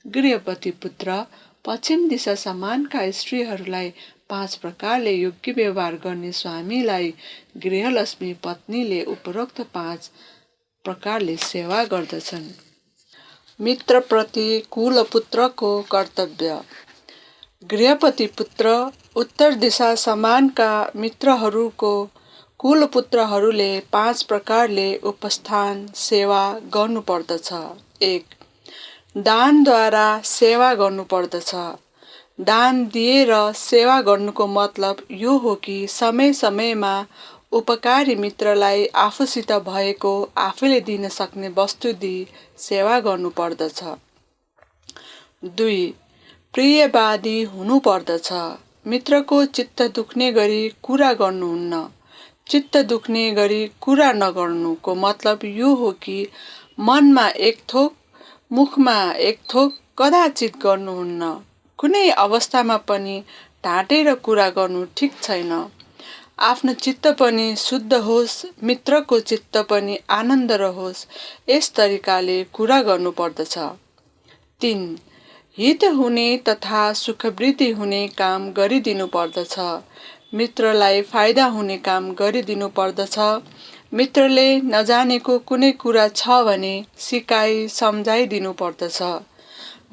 गृहपति पुत्र पश्चिम दिशा समानका स्त्रीहरूलाई 5 प्रकारले योग्य व्यवहार गर्ने स्वामीलाई गृहलक्ष्मी पत्नीले उपरोक्त 5 प्रकारले सेवा गर्दछन्। मित्रप्रति कुलपुत्रको कर्तव्य। गृहपति पुत्र उत्तर दिशा समानका मित्रहरूको कुलपुत्रहरूले 5 प्रकारले उपस्थान सेवा गर्नुपर्दछ। 1. दानद्वारा सेवा गर्नुपर्दछ। दान दिएर सेवा गर्नुको मतलब यो हो कि समय समयमा उपकारी मित्रलाई आफूसित भएको आफूले दिन सक्ने वस्तु दिई सेवा गर्नुपर्दछ। 2. प्रियवादी हुनुपर्दछ। मित्रको चित्त दुख्ने गरी कुरा गर्नुहुन्न। चित्त दुख्ने गरी कुरा नगर्नुको मतलब यो हो कि मनमा एक थोक मुखमा एक थोक कदाचित गर्नुहुन्न। कुनै अवस्थामा पनि ढाँटेर कुरा गर्नु ठिक छैन। आफ्नो चित्त पनि शुद्ध होस्, मित्रको चित्त पनि आनन्द रहोस्, यस तरिकाले कुरा गर्नुपर्दछ। 3. हित हुने तथा सुखवृद्धि हुने काम गरिदिनु पर्दछ। मित्रलाई फाइदा हुने काम गरिदिनु पर्दछ। मित्रले नजानेको कुनै कुरा छ भने सिकाइ सम्झाइदिनु पर्दछ।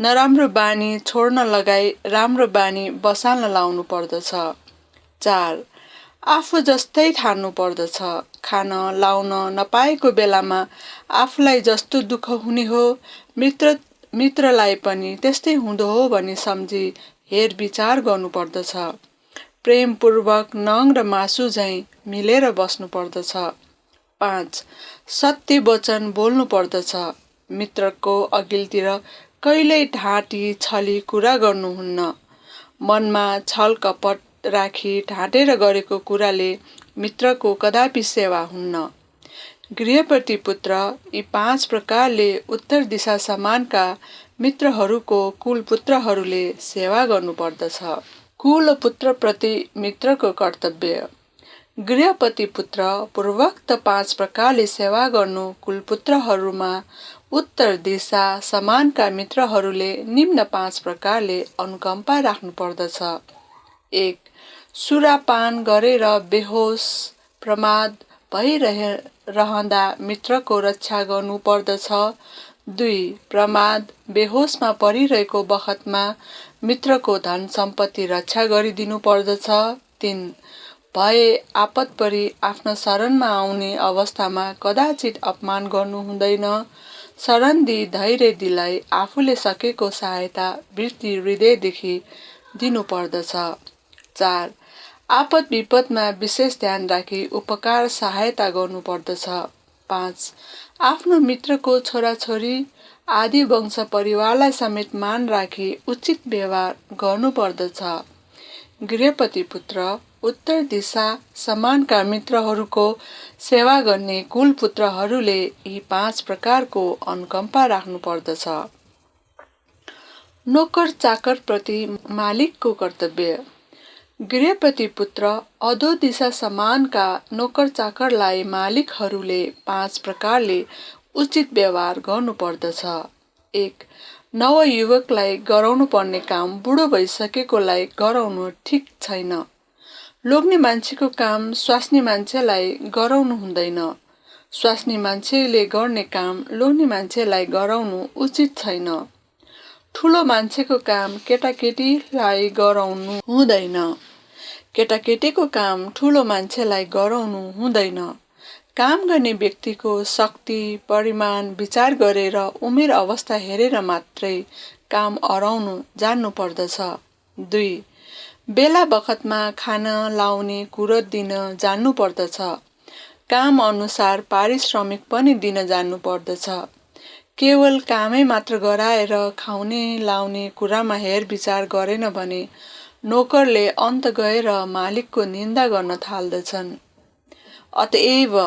नराम्रो बानी छोड्न लगाई राम्रो बानी बसाल्न लाउनु पर्दछ। 4. आफू जस्तै ठान्नु पर्दछ। खान लाउन नपाएको बेलामा आफूलाई जस्तो दुःख हुने हो, मित्रलाई पनि त्यस्तै हुँदो हो भनी सम्झी हेरविचार गर्नुपर्दछ। प्रेमपूर्वक नङ र मासु झैँ मिलेर बस्नु पर्दछ। 5. सत्य वचन बोल्नु पर्दछ। मित्रको अघिल्तिर कहिल्यै ढाँटी छली कुरा गर्नुहुन्न। मनमा छल कपट राखी ढाँटेर गरेको कुराले मित्रको कदापि सेवा हुन्न। गृहपति पुत्र यी 5 प्रकारले उत्तर दिशा समानका मित्रहरूको कुलपुत्रहरूले सेवा गर्नुपर्दछ। कुलपुत्रप्रति मित्रको कर्तव्य। गृहपति पुत्र पूर्वोक्त 5 प्रकारले सेवा गर्नु कुलपुत्रहरूमा उत्तर दिशा समानका मित्रहरूले निम्न 5 प्रकारले अनुकम्पा राख्नु पर्दछ। 1. सुरापान गरेर बेहोस प्रमाद भइरहँदा मित्रको रक्षा गर्नु पर्दछ। 2. प्रमाद बेहोसमा परिरहेको बखतमा मित्रको धन सम्पत्ति रक्षा गरिदिनु पर्दछ। 3. भए आपत परि आफ्नो शरणमा आउने अवस्थामा कदाचित अपमान गर्नु हुँदैन। शरण दिई धैर्य दिलाई आफूले सकेको सहायता वृत्ति हृदयदेखि दिनु पर्दछ। 4. आपत विपदमा विशेष ध्यान राखी उपकार सहायता गर्नु पर्दछ। 5. आफ्नो मित्रको छोराछोरी आदि वंश परिवारलाई समेत मान राखी उचित व्यवहार गर्नु पर्दछ। गृहपति पुत्र उत्तर दिशा समानका मित्रहरूको सेवा गर्ने कुलपुत्रहरूले यी 5 प्रकारको अनुकम्पा राख्नु पर्दछ। नोकर चाकर प्रति मालिकको कर्तव्य। गृहपति पुत्र अधो दिशा समानका नोकर चाकरलाई मालिकहरूले 5 प्रकारले उचित व्यवहार गर्नु पर्दछ। 1. नवयुवकलाई गराउनु पर्ने काम बुढो भइसकेकोलाई गराउनु ठिक छैन। लोग्ने मान्छेको काम स्वास्नी मान्छेलाई गराउनु हुँदैन। स्वास्नी मान्छेले गर्ने काम लोग्ने मान्छेलाई गराउनु उचित छैन। ठुलो मान्छेको काम केटाकेटीलाई गराउनु हुँदैन। केटाकेटीको काम ठुलो मान्छेलाई गराउनु हुँदैन। काम गर्ने व्यक्तिको शक्ति परिमाण विचार गरेर उमेर अवस्था हेरेर मात्रै काम अराउनु जान्नु पर्दछ। 2. बेला बखतमा खान लाउने कुरो दिन जान्नु पर्दछ। काम अनुसार पारिश्रमिक पनि दिन जान्नु पर्दछ। केवल कामै मात्र गराएर खाउने लाउने कुरामा हेर विचार गरेन भने नोकरले अन्त गएर मालिकको निन्दा गर्न थाल्दछन्। अतएव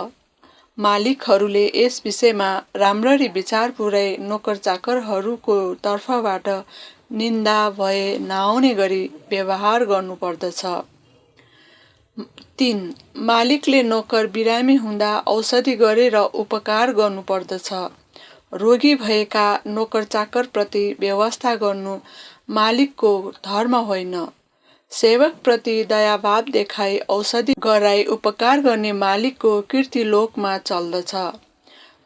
मालिकहरूले यस विषयमा राम्ररी विचार पुर्याई नोकर चाकरहरूको तर्फबाट निन्दा भए नआउने गरी व्यवहार गर्नु पर्दछ। 3. मालिकले नोकर बिरामी हुँदा औषधि गरेर उपकार गर्नु पर्दछ। रोगी भएका नोकर चाकरप्रति व्यवस्था गर्नु मालिकको धर्म होइन। सेवकप्रति दयाभाव देखाई औषधि गराई उपकार गर्ने मालिकको कीर्ति लोकमा चल्दछ।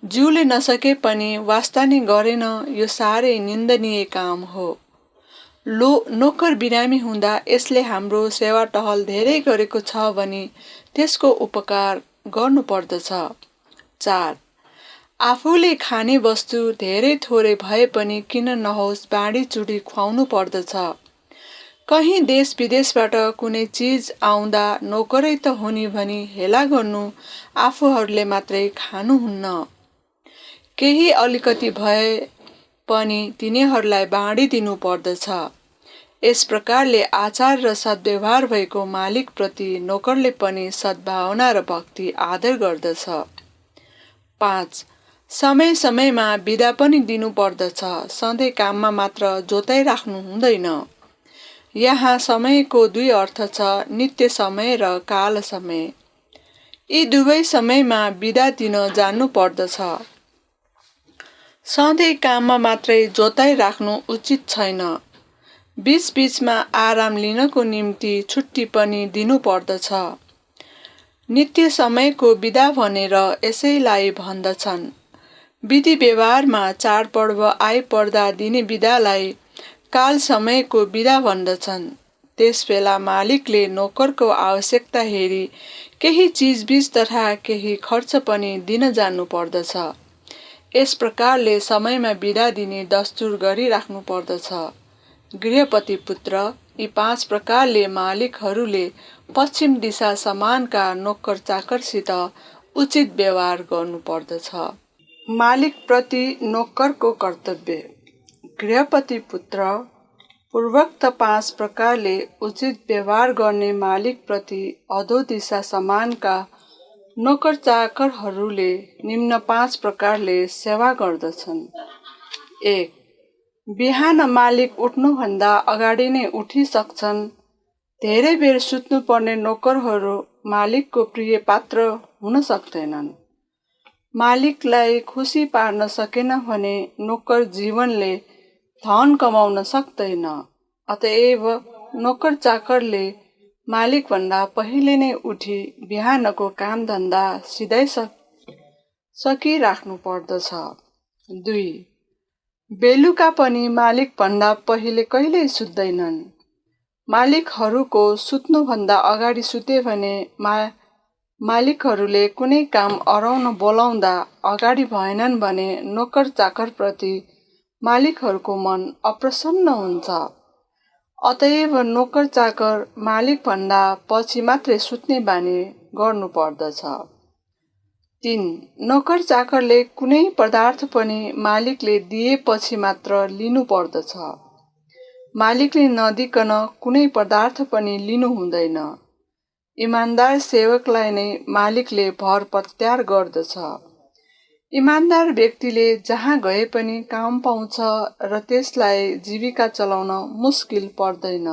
ज्यूले नसके पनि वास्ता नै गरेन, यो साह्रै निन्दनीय काम हो। नोकर बिरामी हुँदा यसले हाम्रो सेवा टहल धेरै गरेको छ भने त्यसको उपकार गर्नु पर्दछ। 4. आफूले खाने वस्तु धेरै थोरै भए पनि किन नहोस् बाँडीचुँडी खुवाउनु पर्दछ। कहीँ देश विदेशबाट कुनै चिज आउँदा नोकरै त हुने भनी हेला गर्नु आफूहरूले मात्रै खानुहुन्न। केही अलिकति भए पनि तिनीहरूलाई बाँडिदिनु पर्दछ। यस प्रकारले आचार र सद्व्यवहार भएको मालिकप्रति नोकरले पनि सद्भावना र भक्ति आदर गर्दछ। 5. समय समयमा बिदा पनि दिनुपर्दछ। सधैँ काममा मात्र जोताइराख्नु हुँदैन। यहाँ समयको दुई अर्थ छ, नित्य समय र काल समय। यी दुवै समयमा बिदा दिन जान्नु पर्दछ। सधैँ काममा मात्रै जोताइराख्नु उचित छैन। बीचबीचमा आराम लिनको निम्ति छुट्टी पनि दिनु पर्दछ। नित्य समयको बिदा भनेर यसैलाई भन्दछन्। विधि व्यवहारमा चाडपर्व आइपर्दा दिने बिदालाई काल समयको बिदा भन्दछन्। त्यसबेला मालिकले नोकरको आवश्यकता हेरी केही चिजबिज तथा केही खर्च पनि दिन जान्नु पर्दछ। यस प्रकारले समयमा बिदा दिने दस्तुर गरिराख्नु पर्दछ। गृहपति पुत्र, यी 5 प्रकारले मालिकहरूले पश्चिम दिशा समानका नोकर चाकरसित उचित व्यवहार गर्नुपर्दछ। मालिकप्रति नोकरको कर्तव्य। गृहपति पुत्र, पूर्वोक्त 5 प्रकारले उचित व्यवहार गर्ने मालिकप्रति अधो दिशा समानका नोकर चाकरहरूले निम्न 5 प्रकारले सेवा गर्दछन्। 1. बिहान मालिक उठ्नुभन्दा अगाडि नै उठिसक्छन्। धेरै बेर सुत्नुपर्ने नोकरहरू मालिकको प्रिय पात्र हुन सक्दैनन्। मालिकलाई खुसी पार्न सकेन भने नोकर जीवनले धन कमाउन सक्दैन। अतएव नोकर चाकरले मालिकभन्दा पहिले नै उठी बिहानको काम धन्दा सिधै सकिराख्नु पर्दछ। 2. बेलुका पनि मालिकभन्दा पहिले कहिल्यै सुत्दैनन्। मालिकहरूको सुत्नुभन्दा अगाडि सुते भने मालिकहरूले कुनै काम अराउन बोलाउँदा अगाडि भएनन् भने नोकर चाकरप्रति मालिकहरूको मन अप्रसन्न हुन्छ। अतएव नोकर चाकर मालिकभन्दा पछि मात्रै सुत्ने बानी गर्नु पर्दछ। 3. नोकर चाकरले कुनै पदार्थ पनि मालिकले दिएपछि मात्र लिनु पर्दछ। मालिकले नदिकन कुनै पदार्थ पनि लिनु हुँदैन। इमानदार सेवकलाई नै मालिकले भर प्रत्यार गर्दछ। इमानदार व्यक्तिले जहाँ गए पनि काम पाउँछ र त्यसलाई जीविका चलाउन मुस्किल पर्दैन।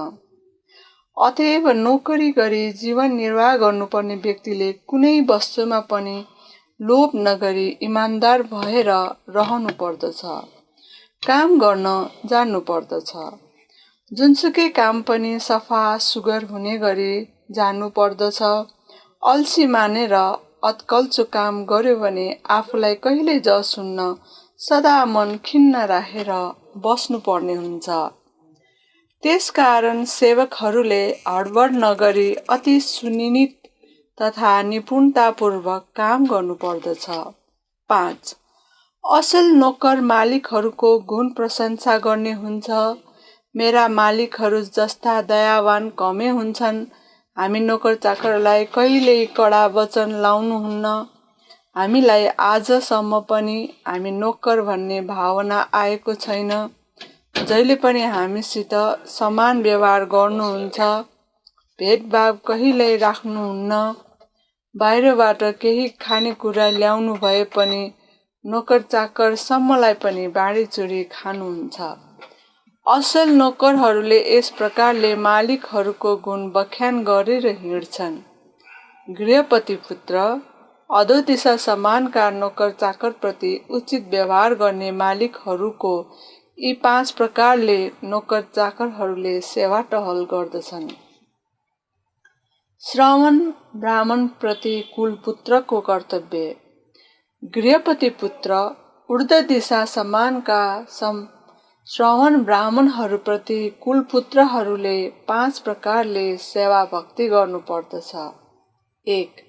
अतएव नोकरी गरी जीवन निर्वाह गर्नुपर्ने व्यक्तिले कुनै वस्तुमा पनि लोभ नगरी इमानदार भएर रहनु पर्दछ। काम गर्न जान्नु पर्दछ। जुनसुकै काम पनि सफा सुग्घर हुने गरी जान्नु पर्दछ। अल्छी मानेर अत्कल्चो काम गर्यो भने आफूलाई कहिल्यै जस हुन्न, सदा मन खिन्न राखेर बस्नुपर्ने हुन्छ। त्यसकारण सेवकहरूले हडबड नगरी अति सुनिश्चित तथा निपुणतापूर्वक काम गर्नुपर्दछ। 5. असल नोकर मालिकहरूको गुण प्रशंसा गर्ने हुन्छ। मेरा मालिकहरू जस्ता दयावान कमै हुन्छन्। हामी नोकर चाकरलाई कहिल्यै कडा वचन लाउनुहुन्न। हामीलाई आजसम्म पनि हामी नोकर भन्ने भावना आएको छैन। जहिले पनि हामीसित समान व्यवहार गर्नुहुन्छ। भेदभाव कहिल्यै राख्नुहुन्न। बाहिरबाट केही खानेकुरा ल्याउनु भए पनि नोकर चाकर सम्मलाई पनि बाँडीचुँडी खानुहुन्छ। असल नोकरहरूले यस प्रकारले मालिकहरूको गुण बखान गरेर हिँड्छन्। गृहपति पुत्र, अधो दिशा समानका नोकर चाकरप्रति उचित व्यवहार गर्ने मालिकहरूको यी 5 प्रकारले नोकर चाकरहरूले सेवा टहल गर्दछन्। श्रवण ब्राह्मण प्रति कुलपुत्रको कर्तव्य। गृहपति पुत्र, ऊर्ध्व दिशा समानका श्रवण ब्राह्मणहरूप्रति कुलपुत्रहरूले 5 प्रकारले सेवा भक्ति गर्नुपर्दछ। 1.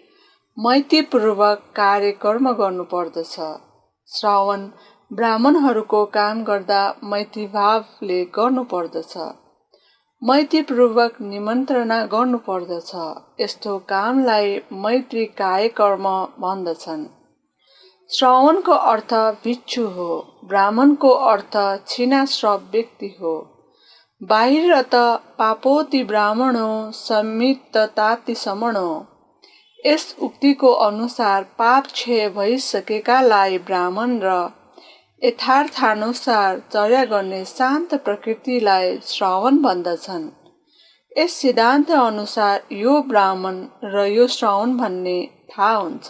मैत्रीपूर्वक कार्यकर्म गर्नुपर्दछ। श्रवण ब्राह्मणहरूको काम गर्दा मैत्रीभावले गर्नुपर्दछ। मैत्रीपूर्वक निमन्त्रणा गर्नुपर्दछ। यस्तो कामलाई मैत्री कार्यकर्म भन्दछन्। श्रवणको अर्थ भिक्षु हो। ब्राह्मणको अर्थ छिनाश्रव व्यक्ति हो। बाहिर त पापोति ब्राह्मणो संमित्तताति समणो। यस उक्तिको अनुसार पाप क्षय भइसकेकालाई ब्राह्मण र यथार्थानुसार चर्या गर्ने शान्त प्रकृतिलाई श्रवण भन्दछन्। यस सिद्धान्त अनुसार यो ब्राह्मण र यो श्रवण भन्ने थाहा हुन्छ।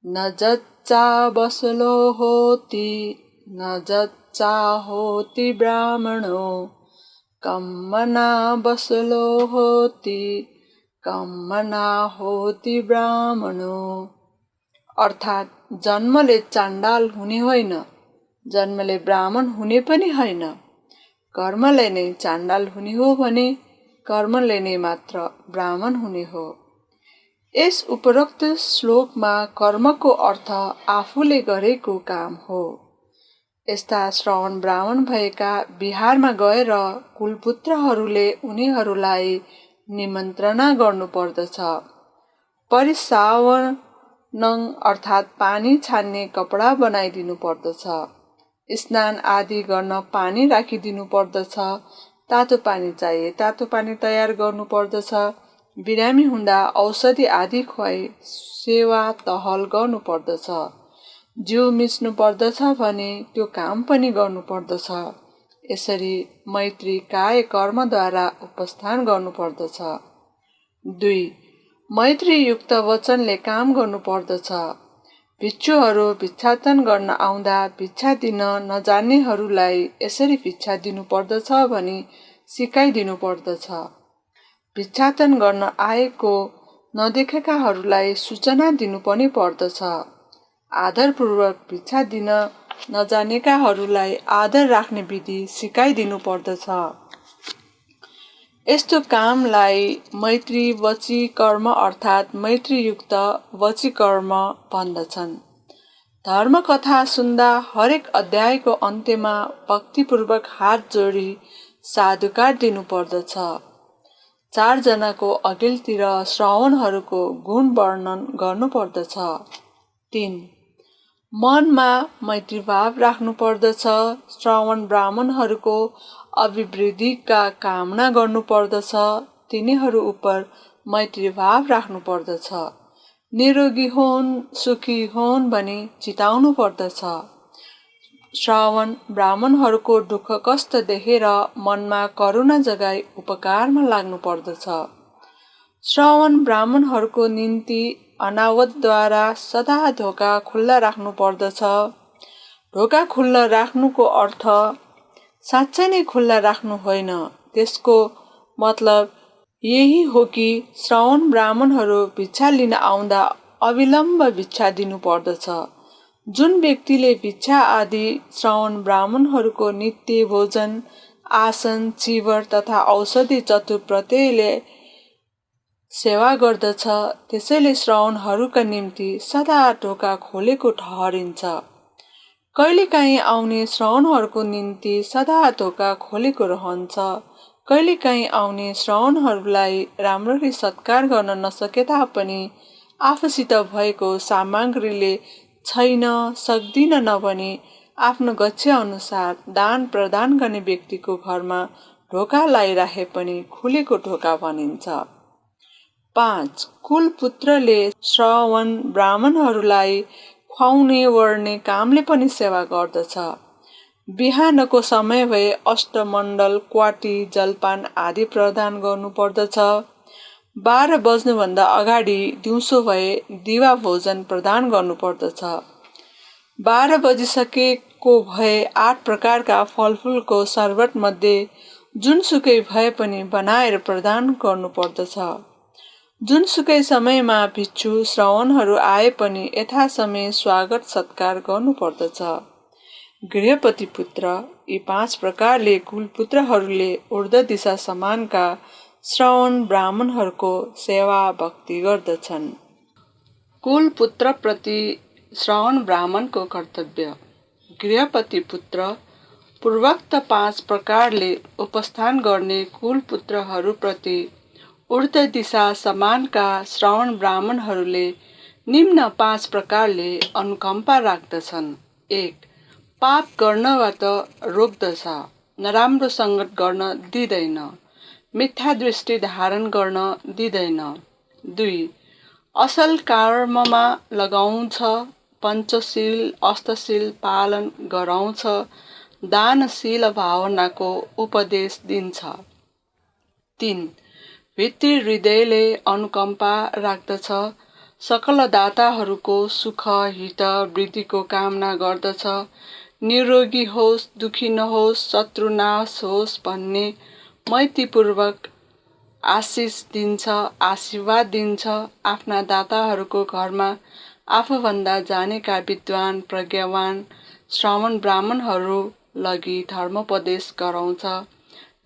न जच्चा बसलो होती न जच्चा होती ब्राह्मणो कम्मना बसलो होती कम्मना होती ब्राह्मणो। अर्थात् जन्मले चाण्डाल हुने होइन, जन्मले ब्राह्मण हुने पनि होइन। कर्मले नै चाण्डाल हुने हो भने कर्मले नै मात्र ब्राह्मण हुने हो। यस उपरोक्त श्लोकमा कर्मको अर्थ आफूले गरेको काम हो। यस्ता श्रवण ब्राह्मण भएका बिहारमा गएर कुलपुत्रहरूले उनीहरूलाई निमन्त्रणा गर्नुपर्दछ। परिसावनङ अर्थात् पानी छान्ने कपडा बनाइदिनु पर्दछ। स्नान आदि गर्न पानी राखिदिनु पर्दछ। तातो पानी चाहिए तातो पानी तयार गर्नु पर्दछ। बिरामी हुँदा औषधि आदि खुवाई सेवा टहल गर्नु पर्दछ। जिउ मिच्नु पर्दछ भने त्यो काम पनि गर्नु पर्दछ। यसरी मैत्री काय कर्मद्वारा उपस्थान गर्नु पर्दछ। 2. मैत्रीयुक्त वचनले काम गर्नु पर्दछ। भिक्षुहरू भिक्षाटन गर्न आउँदा भिक्षा दिन नजान्नेहरूलाई यसरी भिक्षा दिनु पर्दछ भनी सिकाइदिनु पर्दछ। भिक्षाटन गर्न आएको नदेखेकाहरूलाई सूचना दिनु पनि पर्दछ। आदरपूर्वक भिक्षा दिन नजानेकाहरूलाई आदर राख्ने विधि सिकाइदिनु पर्दछ। यस्तो कामलाई मैत्री वची कर्म अर्थात् मैत्रीयुक्त वची कर्म भन्दछन्। धर्म कथा सुन्दा हरेक अध्यायको अन्त्यमा भक्तिपूर्वक हात जोडी साधुकार दिनु पर्दछ। 4 जनाको अघिल्तिर श्रवणहरूको गुण वर्णन गर्नु पर्दछ। 3. मनमा मैत्रीभाव राख्नु पर्दछ। श्रवण ब्राह्मणहरूको अभिवृद्धिका कामना गर्नु पर्दछ। तिनीहरू उप मैत्रीभाव राख्नु पर्दछ। निरोगी होन् सुखी होन् भनी चिताउनु पर्दछ। श्रवण ब्राह्मणहरूको दुःख कष्ट देखेर मनमा करुणा जगाई उपकारमा लाग्नु पर्दछ। श्रवण ब्राह्मणहरूको निम्ति अनावतद्वारा सदा ढोका खुल्ला राख्नु पर्दछ। ढोका खुल्ला राख्नुको अर्थ साँच्चै नै खुल्ला राख्नु होइन। त्यसको मतलब यही हो कि श्रवण ब्राह्मणहरू भिक्षा लिन आउँदा अविलम्ब भिक्षा दिनु पर्दछ। जुन व्यक्तिले भिक्षा आदि श्रवण ब्राह्मणहरूको नित्य भोजन आसन चिवर तथा औषधि चतुप्रत्ययले सेवा गर्दछ त्यसैले श्रवणहरूका निम्ति सदा ढोका खोलेको ठहरिन्छ। कहिलेकाहीँ आउने श्रवणहरूको निम्ति सदा ढोका खोलेको रहन्छ। कहिलेकाहीँ आउने श्रवणहरूलाई राम्ररी सत्कार गर्न नसके तापनि आफूसित भएको सामग्रीले छैन सक्दिन नभनी आफ्नो गच्छे अनुसार दान प्रदान गर्ने व्यक्तिको घरमा ढोका लगाइराखे पनि खुलेको ढोका भनिन्छ। 5. कुलपुत्रले श्रवण ब्राह्मणहरूलाई खुवाउने ओर्ने कामले पनि सेवा गर्दछ। बिहानको समय भए अष्टमण्डल क्वाटी जलपान आदि प्रदान गर्नु पर्दछ। 12 बज्नुभन्दा अगाडि दिउँसो भए दिवा भोजन प्रदान गर्नु पर्दछ। 12 बजिसकेको भए 8 प्रकारका फलफुलको शरबत मध्ये जुनसुकै भए पनि बनाएर प्रदान गर्नु पर्दछ। जुनसुकै समयमा भिक्षु श्रवणहरू आए पनि यथासमय स्वागत सत्कार गर्नु पर्दछ। गृहपति पुत्र यी 5 प्रकारले कुलपुत्रहरूले ऊर्ध्व दिशा समानका श्रवण ब्राह्मणहरूको सेवा भक्ति गर्दछन्। कुलपुत्रप्रति श्रवण ब्राह्मणको कर्तव्य। गृहपति पुत्र पूर्वोक्त 5 प्रकारले उपस्थान गर्ने कुलपुत्रहरूप्रति ऊर्ध्व दिशा समानका श्रवण ब्राह्मणहरूले निम्न 5 प्रकारले अनुकम्पा राख्दछन्। 1. पाप गर्नबाट रोक्दछ। नराम्रो सङ्गत गर्न दिँदैन, मिथ्या दृष्टि धारण गर्न दिँदैन। 2. असल कर्ममा लगाउँछ, पञ्चशील अष्टशील पालन गराउँछ, दानशील भावनाको उपदेश दिन्छ। 3. भित्री हृदयले अनुकम्पा राख्दछ, सकल दाताहरूको सुख हित वृद्धिको कामना गर्दछ, निरोगी होस् दुखी नहोस् शत्रु नाश होस् भन्ने मैत्रीपूर्वक आशिष दिन्छ, आशीर्वाद दिन्छ। आफ्ना दाताहरूको घरमा आफूभन्दा जानेका विद्वान प्रज्ञावान श्रमण ब्राह्मणहरू लगी धर्मोपदेश गराउँछ।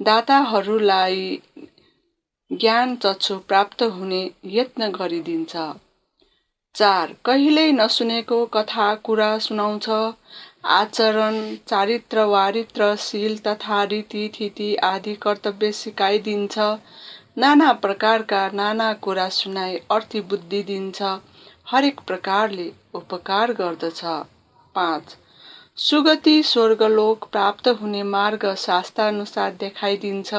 दाताहरूलाई ज्ञान चक्षु प्राप्त हुने यत्न गरिदिन्छ। 4. कहिल्यै नसुनेको कथा कुरा सुनाउँछ, आचरण चारित्र वारित्र शील तथा रीतिथिति आदि कर्तव्य सिकाइदिन्छ, नाना प्रकारका नाना कुरा सुनाई अर्थी बुद्धि दिन्छ, हरेक प्रकारले उपकार गर्दछ। 5. सुगति स्वर्गलोक प्राप्त हुने मार्ग शास्त्रानुसार देखाइदिन्छ,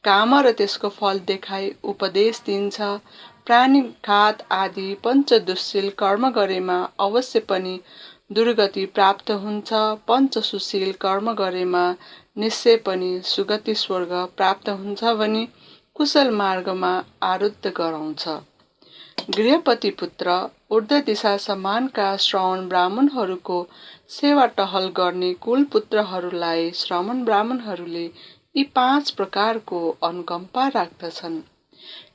काम र त्यसको फल देखाई उपदेश दिन्छ, प्राणीघात आदि पञ्चदुश्शील कर्म गरेमा अवश्य पनि दुर्गति प्राप्त हुन्छ, पञ्चसुशील कर्म गरेमा निश्चय पनि सुगति स्वर्ग प्राप्त हुन्छ भनी कुशल मार्गमा आरुद्ध गराउँछ। गृहपति पुत्र ऊर्ध्व दिशा समानका श्रवण ब्राह्मणहरूको सेवा टहल गर्ने कुलपुत्रहरूलाई श्रमण ब्राह्मणहरूले यी 5 प्रकारको अनुकम्पा राख्दछन्।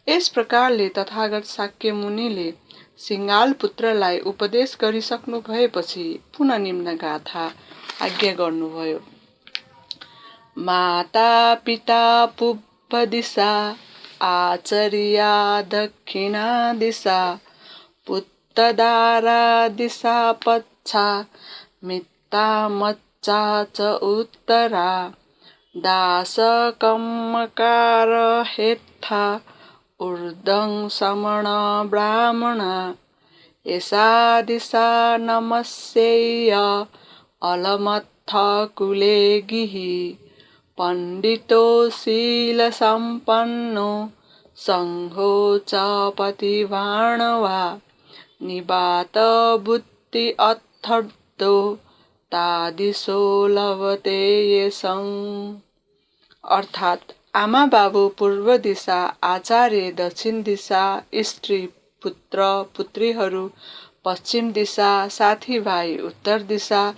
यस प्रकारले तथागत शाक्य मुनिले सिंगाल पुत्रलाई उपदेश गरिसक्नु भएपछि पुनः निम्न गाथा आज्ञा गर्नुभयो। माता पिता पूर्व दिशा, आचर्या दक्षिणा दिशा, पुत्रदारा दिशा पच्छा, मित्ता मच्चा च उत्तरा, दास कम्मकार हेत्था, ऊर्ध्वं समण ब्राह्मणा, एषा दिशा नमस्येय, अलमत्थ कुले गिहि, पण्डितो शील सम्पन्नो, संघो च पतिवाणवा, निबात बुद्धि अर्थर्दो, तादिशो लभते येषं। अर्थात् आमा बाबु पूर्व दिशा, आचार्य दक्षिण दिशा, स्त्री पुत्र पुत्रीहरू पश्चिम दिशा, साथीभाइ उत्तर दिशा,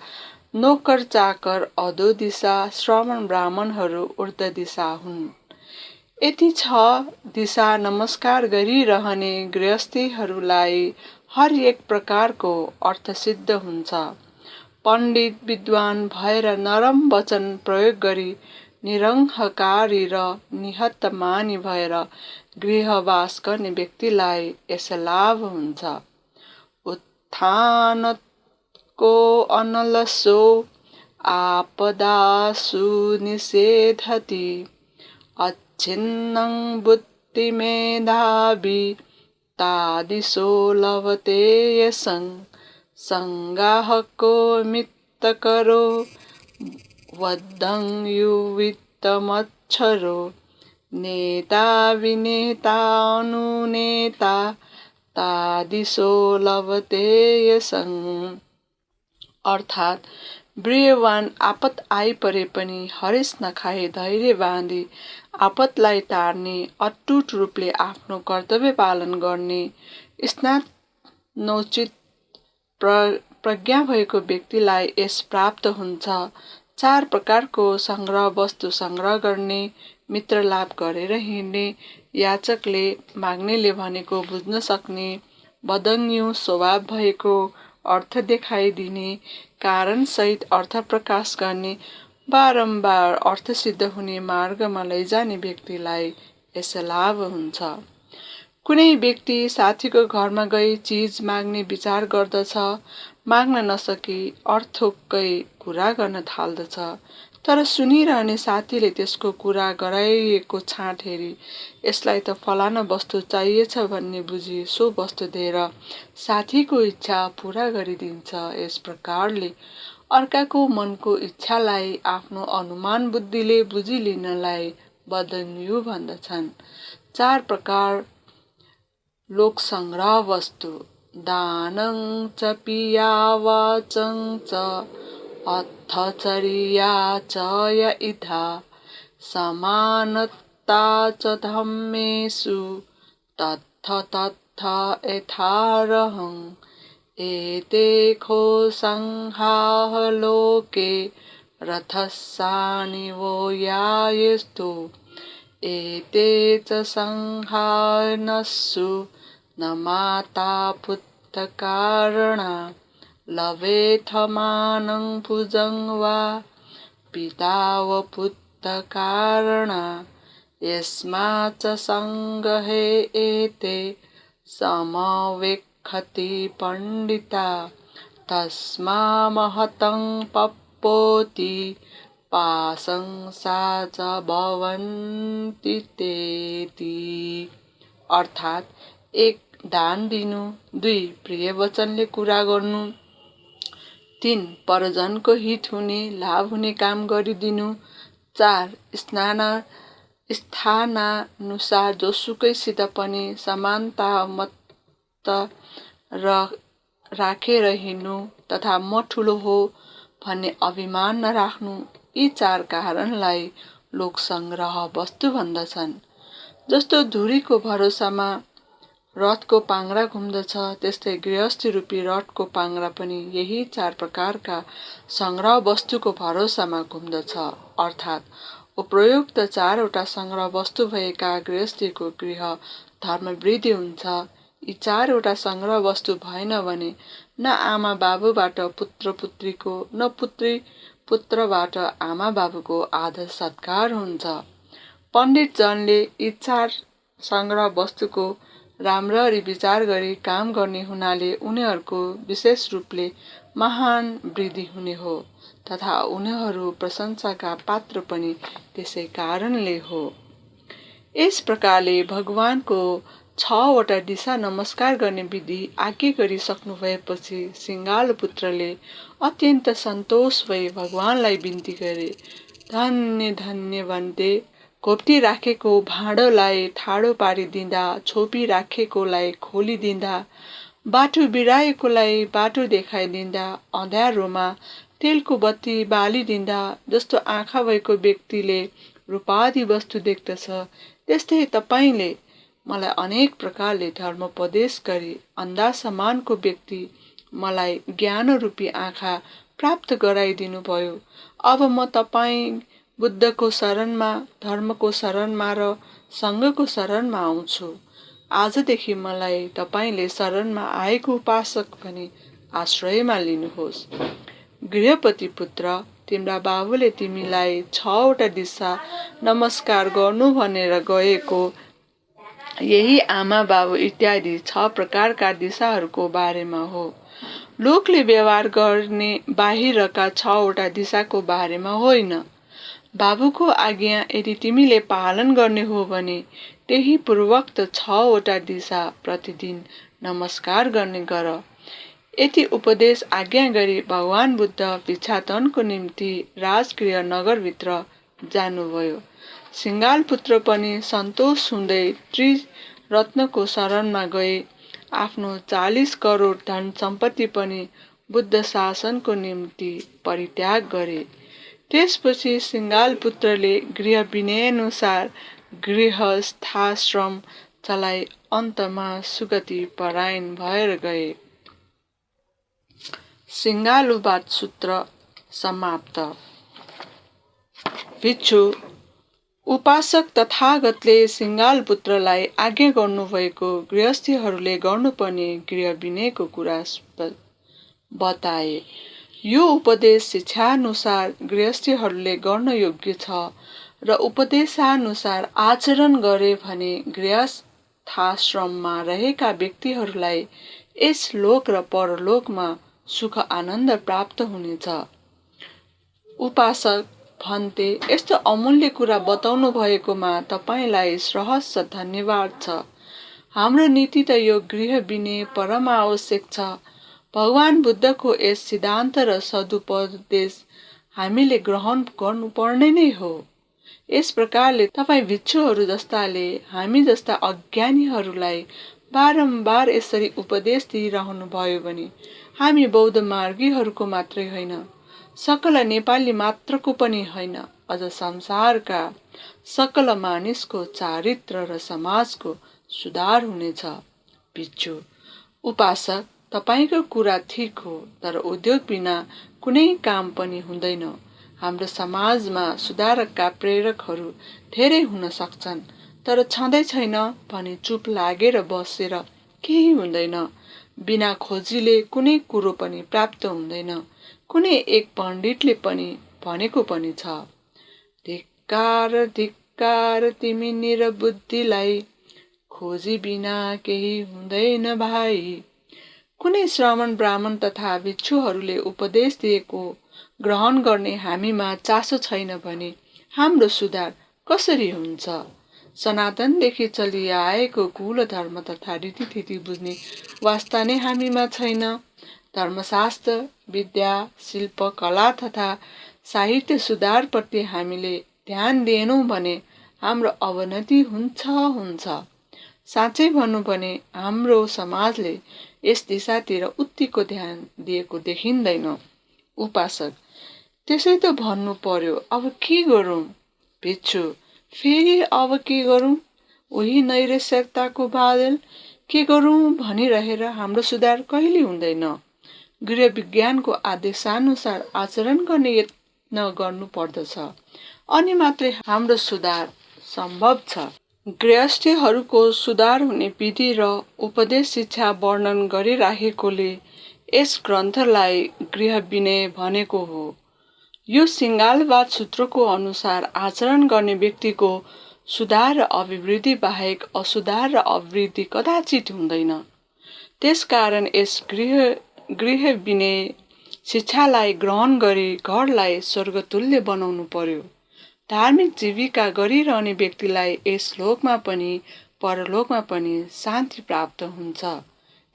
नोकर चाकर अधो दिशा, श्रमण ब्राह्मणहरू ऊर्ध्व दिशा हुन्। यति 6 दिशा नमस्कार गरिरहने गृहस्थीहरूलाई हर एक प्रकारको अर्थ सिद्ध हुन्छ। पण्डित विद्वान भएर नरम वचन प्रयोग गरी निरहङ्कारी र निहत्तमानी भएर गृहवास गर्ने व्यक्तिलाई यस लाभ हुन्छ। उत्थानको अनलसो आपदासु निषेधति, अच्छिन्नं बुद्धिमेधावी, तादिशो लभते येषं। संगाहको मित्तकरो, वद्धं युवित्तमच्छरो, नेता विनेता अनुनेता, तादिशो लभते येषं। अर्थात् प्रियवान आपत आइपरे पनि हरेस नखाए धैर्य बाँधी आपतलाई टार्ने, अटुट रूपले आफ्नो कर्तव्य पालन गर्ने, स्नातनोचित प्रज्ञा भएको व्यक्तिलाई यस प्राप्त हुन्छ। 4 प्रकारको संग्रह वस्तु संग्रह गर्ने, मित्र लाभ गरेर हिँड्ने, याचकले माग्नेले भनेको बुझ्न सक्ने, बदङ्यु स्वभाव भएको, अर्थ देखाइदिने, कारणसहित अर्थ प्रकाश गर्ने, बारम्बार अर्थ सिद्ध हुने मार्गमा लैजाने व्यक्तिलाई यस लाभ हुन्छ। कुनै व्यक्ति साथीको घरमा गई चीज माग्ने विचार गर्दछ, माग्न नसकी अर्थोक्कै कुरा गर्न थाल्दछ, तर सुनिरहने साथीले त्यसको कुरा गराइएको छाँट हेरी यसलाई त फलाना वस्तु चाहिएछ भन्ने बुझी सो वस्तु दिएर साथीको इच्छा पूरा गरिदिन्छ। यस प्रकारले अर्काको मनको इच्छालाई आफ्नो अनुमान बुद्धिले बुझिलिनलाई बदल्यु भन्दछन्। 4 प्रकार लोक संग्रह वस्तु। दानं च पियावाचं च अर्थचर्या च य इधा समानता च धम्मेषु तत्थ तत्थ यथार्हं एते खो संहाः लोके रथस्सानिवो यायस्तु एते च संहानस्सु न माता पुत्रकारणा लवेथमानं भुजं वा पिता व पुत्रकारणा यस्मात् च संगहे एते समवेक्षति पंडिता तस्मा महतं पप्पोति पाशंसा च भवन्ति तेति। अर्थात् 1 दान दिनु, 2 प्रिय वचनले कुरा गर्नु, 3 परजनको हित हुने लाभ हुने काम गरिदिनु, 4 स्थानानुसार जोसुकैसित पनि समानता मत राखेर हिँड्नु तथा म ठुलो हो भन्ने अभिमान नराख्नु। यी 4 कारणलाई लोक संग्रह वस्तु भन्दछन्। जस्तो धुरीको भरोसामा रथको पाङ्ग्रा घुम्दछ, त्यस्तै गृहस्थी रूपी रथको पाङ्ग्रा पनि यही 4 प्रकारका संग्रह वस्तुको भरोसामा घुम्दछ। अर्थात् उपरोक्त 4 वटा संग्रह वस्तु भएका गृहस्थीको गृह धर्म वृद्धि हुन्छ। यी 4 वटा संग्रह वस्तु भएन भने न आमा बाबुबाट पुत्र पुत्रीको, न पुत्री पुत्रबाट आमा बाबुको आदर सत्कार हुन्छ। पण्डित जनले यी 4 संग्रह वस्तुको राम्ररी विचार गरी काम गर्ने हुनाले उनीहरूको विशेष रूपले महान वृद्धि हुने हो तथा उनीहरू प्रशंसाका पात्र पनि त्यसै कारणले हो। यस प्रकारले भगवानको 6 वटा दिशा नमस्कार गर्ने विधि आज्ञा गरिसक्नु भएपछि सिंगालो पुत्रले अत्यन्त सन्तोष भई भगवानलाई बिन्ती गरे। धन्य धन्य भन्दै घोप्टी राखेको भाँडोलाई ठाडो पारिदिँदा, छोपी राखेकोलाई खोलिदिँदा, बाटो बिराएकोलाई बाटो देखाइदिँदा, अँध्यारोमा तेलको बत्ती बालिदिँदा, जस्तो आँखा भएको व्यक्तिले रूपादि वस्तु देख्दछ त्यस्तै तपाईले मलाई अनेक प्रकारले धर्मोपदेश गरी अन्धा समानको व्यक्ति मलाई ज्ञान रूपी आँखा प्राप्त गराइदिनु भयो। अब म तपाईं बुद्धको शरणमा, धर्मको शरणमा र सङ्घको शरणमा आउँछु। आजदेखि मलाई तपाईले शरणमा आएको उपासक भनी आश्रयमा लिनुहोस्। गृहपति पुत्र, तिम्रा बाबुले तिमीलाई 6 वटा दिशा नमस्कार गर्नु भनेर गएको यही आमा बाबु इत्यादि 6 प्रकारका दिशाहरूको बारेमा हो। लोकले व्यवहार गर्ने बाहिरका 6 वटा दिशाको बारेमा होइन। बाबुको आज्ञा यदि तिमीले पालन गर्ने हो भने त्यही पूर्वोक्त 6 वटा दिशा प्रतिदिन नमस्कार गर्ने गर। यति उपदेश आज्ञा गरी भगवान बुद्ध भिक्षाटनको निम्ति राजगृह नगरभित्र जानुभयो। सिंगाल पुत्र पनि सन्तोष हुँदै त्रिरत्नको शरणमा गए। आफ्नो 40 करोड धन सम्पत्ति पनि बुद्ध शासनको निम्ति परित्याग गरे। त्यसपछि सिंगाल पुत्रले गृह विनयअनुसार गृहस्थाश्रम चलाई अन्तमा सुगति परायण भएर गए। सिंगालुवाद सूत्र समाप्त। भिक्षु उपासक तथागतले सिंगाल पुत्रलाई आज्ञा गर्नुभएको गृहस्थीहरूले गर्नुपर्ने गृह विनयको कुरा बताए। यो उपदेश शिक्षानुसार गृहस्थीहरूले गर्न योग्य छ र उपदेशानुसार आचरण गरे भने गृहस्थाश्रममा रहेका व्यक्तिहरूलाई यस लोक र परलोकमा सुख आनन्द प्राप्त हुनेछ। उपासक भन्ते, यस्तो अमूल्य कुरा बताउनु भएकोमा तपाईलाई सहर्ष धन्यवाद छ। हाम्रो नीति त यो गृह विनय परम आवश्यक छ भगवान बुद्धको यस सिद्धान्त र सदुपदेश हामीले ग्रहण गर्नुपर्ने नै हो। यस प्रकारले तपाईँ भिक्षुहरू जस्ताले हामी जस्ता अज्ञानीहरूलाई बारम्बार यसरी उपदेश दिइरहनु भयो भने हामी बौद्ध मार्गीहरूको मात्रै होइन, सकल नेपाली मात्रको पनि होइन, अझ संसारका सकल मानिसको चारित्र र समाजको सुधार हुनेछ। भिक्षु उपासक, तपाईँको कुरा ठिक हो, तर उद्योग बिना कुनै काम पनि हुँदैन। हाम्रो समाजमा सुधारकका प्रेरकहरू धेरै हुन सक्छन्, तर छँदै छैन भने चुप लागेर बसेर केही हुँदैन। बिना खोजीले कुनै कुरो पनि प्राप्त हुँदैन। कुनै एक पण्डितले पनि भनेको पनि छ, धिक्कार धिक्कार तिमी निरबुद्धिलाई, खोजी बिना केही हुँदैन भाइ। कुनै श्रमण ब्राह्मण तथा भिक्षुहरूले उपदेश दिएको ग्रहण गर्ने हामीमा चासो छैन भने हाम्रो सुधार कसरी हुन्छ? सनातनदेखि चलिआएको कुल धर्म तथा रीतिथिति बुझ्ने वास्ता नै हामीमा छैन। धर्मशास्त्र, विद्या, शिल्प, कला तथा साहित्य सुधारप्रति हामीले ध्यान दिएनौँ भने हाम्रो अवनति हुन्छ। साँच्चै भन्नु भने हाम्रो समाजले यस दिशातिर उत्तिको ध्यान दिएको देखिँदैन। उपासक, त्यसै त भन्नु पर्यो, अब के गरौँ? भिक्षु, फेरि अब के गरौँ? उही नैराश्यताको बादल के गरौँ भनिरहेर हाम्रो सुधार कहिले हुँदैन। गृह विज्ञानको आदेशानुसार आचरण गर्ने यत्न गर्नु पर्दछ, अनि मात्रै हाम्रो सुधार सम्भव छ। गृहस्थीहरूको सुधार हुने विधि र उपदेश शिक्षा वर्णन गरिराखेकोले यस ग्रन्थलाई गृह विनय भनेको हो। यो सिङ्गालवाद सूत्रको अनुसार आचरण गर्ने व्यक्तिको सुधार र अभिवृद्धि बाहेक असुधार र अभिवृद्धि कदाचित हुँदैन। त्यसकारण यस गृह विनय शिक्षालाई ग्रहण गरी घरलाई स्वर्गतुल्य बनाउनु पर्यो। धार्मिक जीविका गरिरहने व्यक्तिलाई यस लोकमा पनि परलोकमा पनि शान्ति प्राप्त हुन्छ।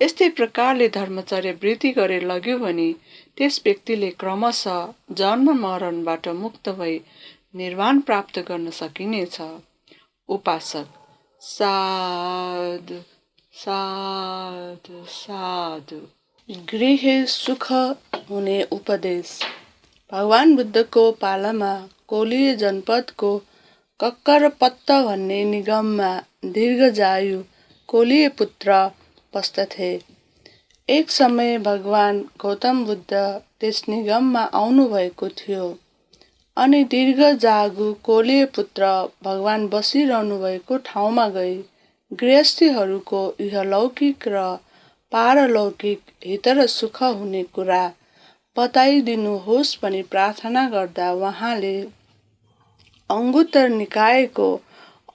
यस्तै प्रकारले धर्मचर्या वृद्धि गरेर लग्यो भने त्यस व्यक्तिले क्रमशः जन्म मरणबाट मुक्त भई निर्वाण प्राप्त गर्न सकिनेछ। उपासक, साधु साधु साधु। गृह सुख हुने उपदेश। भगवान बुद्धको पालामा कोलीय जनपदको कक्करपत्त भन्ने निगममा दीर्घजायु कोलीय पुत्र बस्दथे। एक समय भगवान गौतम बुद्ध त्यस निगममा आउनुभएको थियो, अनि दीर्घजायु कोलीय पुत्र भगवान बसिरहनु भएको ठाउँमा गई गृहस्थीहरूको इहलौकिक र पारलौकिक हित र सुख हुने कुरा बताइदिनुहोस् भनी प्रार्थना गर्दा उहाँले अङ्गुत्तर निकायको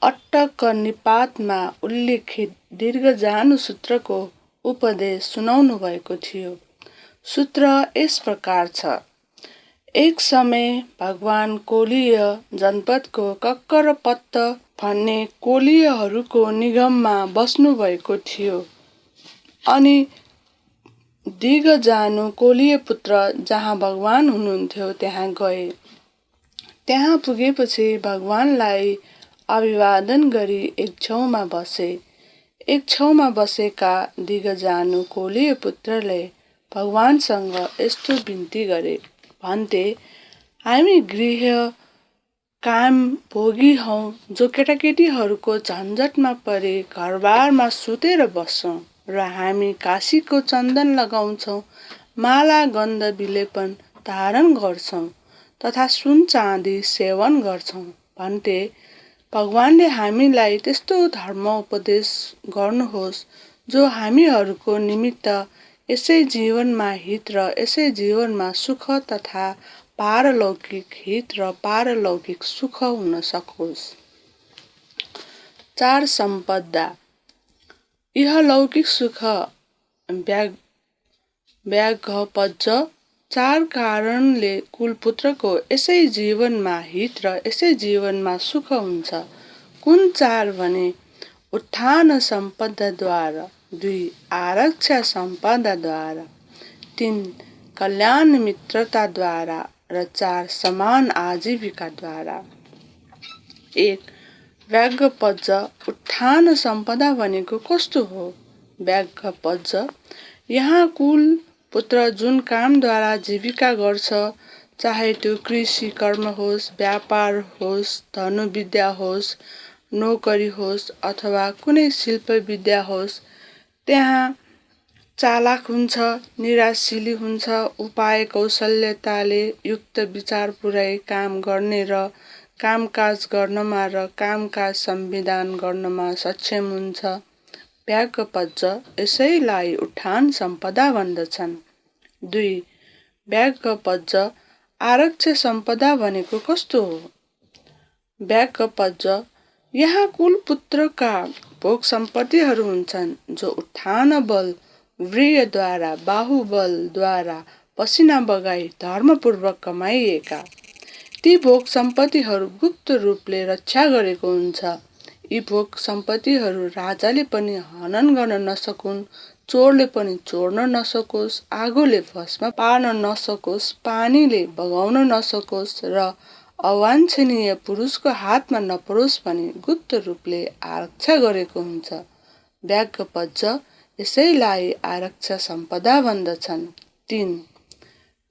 अट्टक निपातमा उल्लिखित दीर्घजानु सूत्रको उपदेश सुनाउनु भएको थियो। सूत्र यस प्रकार छ। एक समय भगवान कोलीय जनपदको कक्करपत्त भन्ने कोलीयहरूको निगममा बस्नु भएको थियो, अनि दीर्घजानु कोलीय पुत्र जहाँ भगवान हुनुहुन्थ्यो त्यहाँ गए। त्यहाँ पुगेपछि भगवानलाई अभिवादन गरी एक छेउमा बसे। एक छेउमा बसेका दीर्घजानु कोलीय पुत्रले भगवानसँग यस्तो बिन्ती गरे, भन्थे, हामी गृह काम भोगी हौँ, जो केटाकेटीहरूको झन्झटमा परे घरबारमा सुतेर बस्छौँ, र हामी काशीको चन्दन लगाउँछौँ, माला गन्ध विलेपन धारण गर्छौँ तथा सुन चाँदी सेवन गर्छौँ भन्थे। भगवानले हामीलाई त्यस्तो धर्म उपदेश गर्नुहोस् जो हामीहरूको निमित्त यसै जीवनमा हित र यसै जीवनमा सुख तथा पारलौकिक हित र पारलौकिक सुख हुन सकोस्। 4 सम्पदा। इहलौकिक सुख व्याघ्रपज 4 कारणले कुलपुत्रको यसै जीवनमा हित र यसै जीवनमा सुख हुन्छ। कुन 4 भने? उत्थान सम्पदाद्वारा, 2 आरक्षा सम्पदाद्वारा, 3. कल्याण मित्रताद्वारा र 4. समान आजीविकाद्वारा। 1. व्याघ्रपज उत्थान सम्पदा भनेको कस्तो हो? व्याघ्रपज यहाँ कुल पुत्र जुन कामद्वारा जीविका गर्छ, चाहे त्यो कृषि कर्म होस्, व्यापार होस्, धनुविद्या होस्, नोकरी होस् अथवा कुनै शिल्प विद्या होस्, त्यहाँ चालाक हुन्छ, निराशिली हुन्छ, उपाय कौशल्यताले युक्त विचार पुर्याई काम गर्ने र कामकाज गर्नमा र कामकाज संविधान गर्नमा सक्षम हुन्छ। व्याघ्रपज यसैलाई उठान सम्पदा भन्दछन्। 2. व्याघ्रपज आरक्ष सम्पदा भनेको कस्तो हो? व्याघ्रपज यहाँ कुल पुत्रका भोग सम्पत्तिहरू हुन्छन् जो उत्थान बल, वीर्यद्वारा, बाहुबलद्वारा, पसिना बगाई धर्मपूर्वक कमाइएका। ती भोग सम्पत्तिहरू गुप्त रूपले रक्षा गरेको हुन्छ। यी भोग सम्पत्तिहरू राजाले पनि हनन गर्न नसकुन्, चोरले पनि चोर्न नसकोस्, आगोले भस्म पार्न नसकोस्, पानीले बगाउन नसकोस् र अवाञ्छनीय पुरुषको हातमा नपरोस् भनी गुप्त रूपले आरक्षा गरेको हुन्छ। व्याघ्रपज यसैलाई आरक्ष सम्पदा भन्दछन्। 3.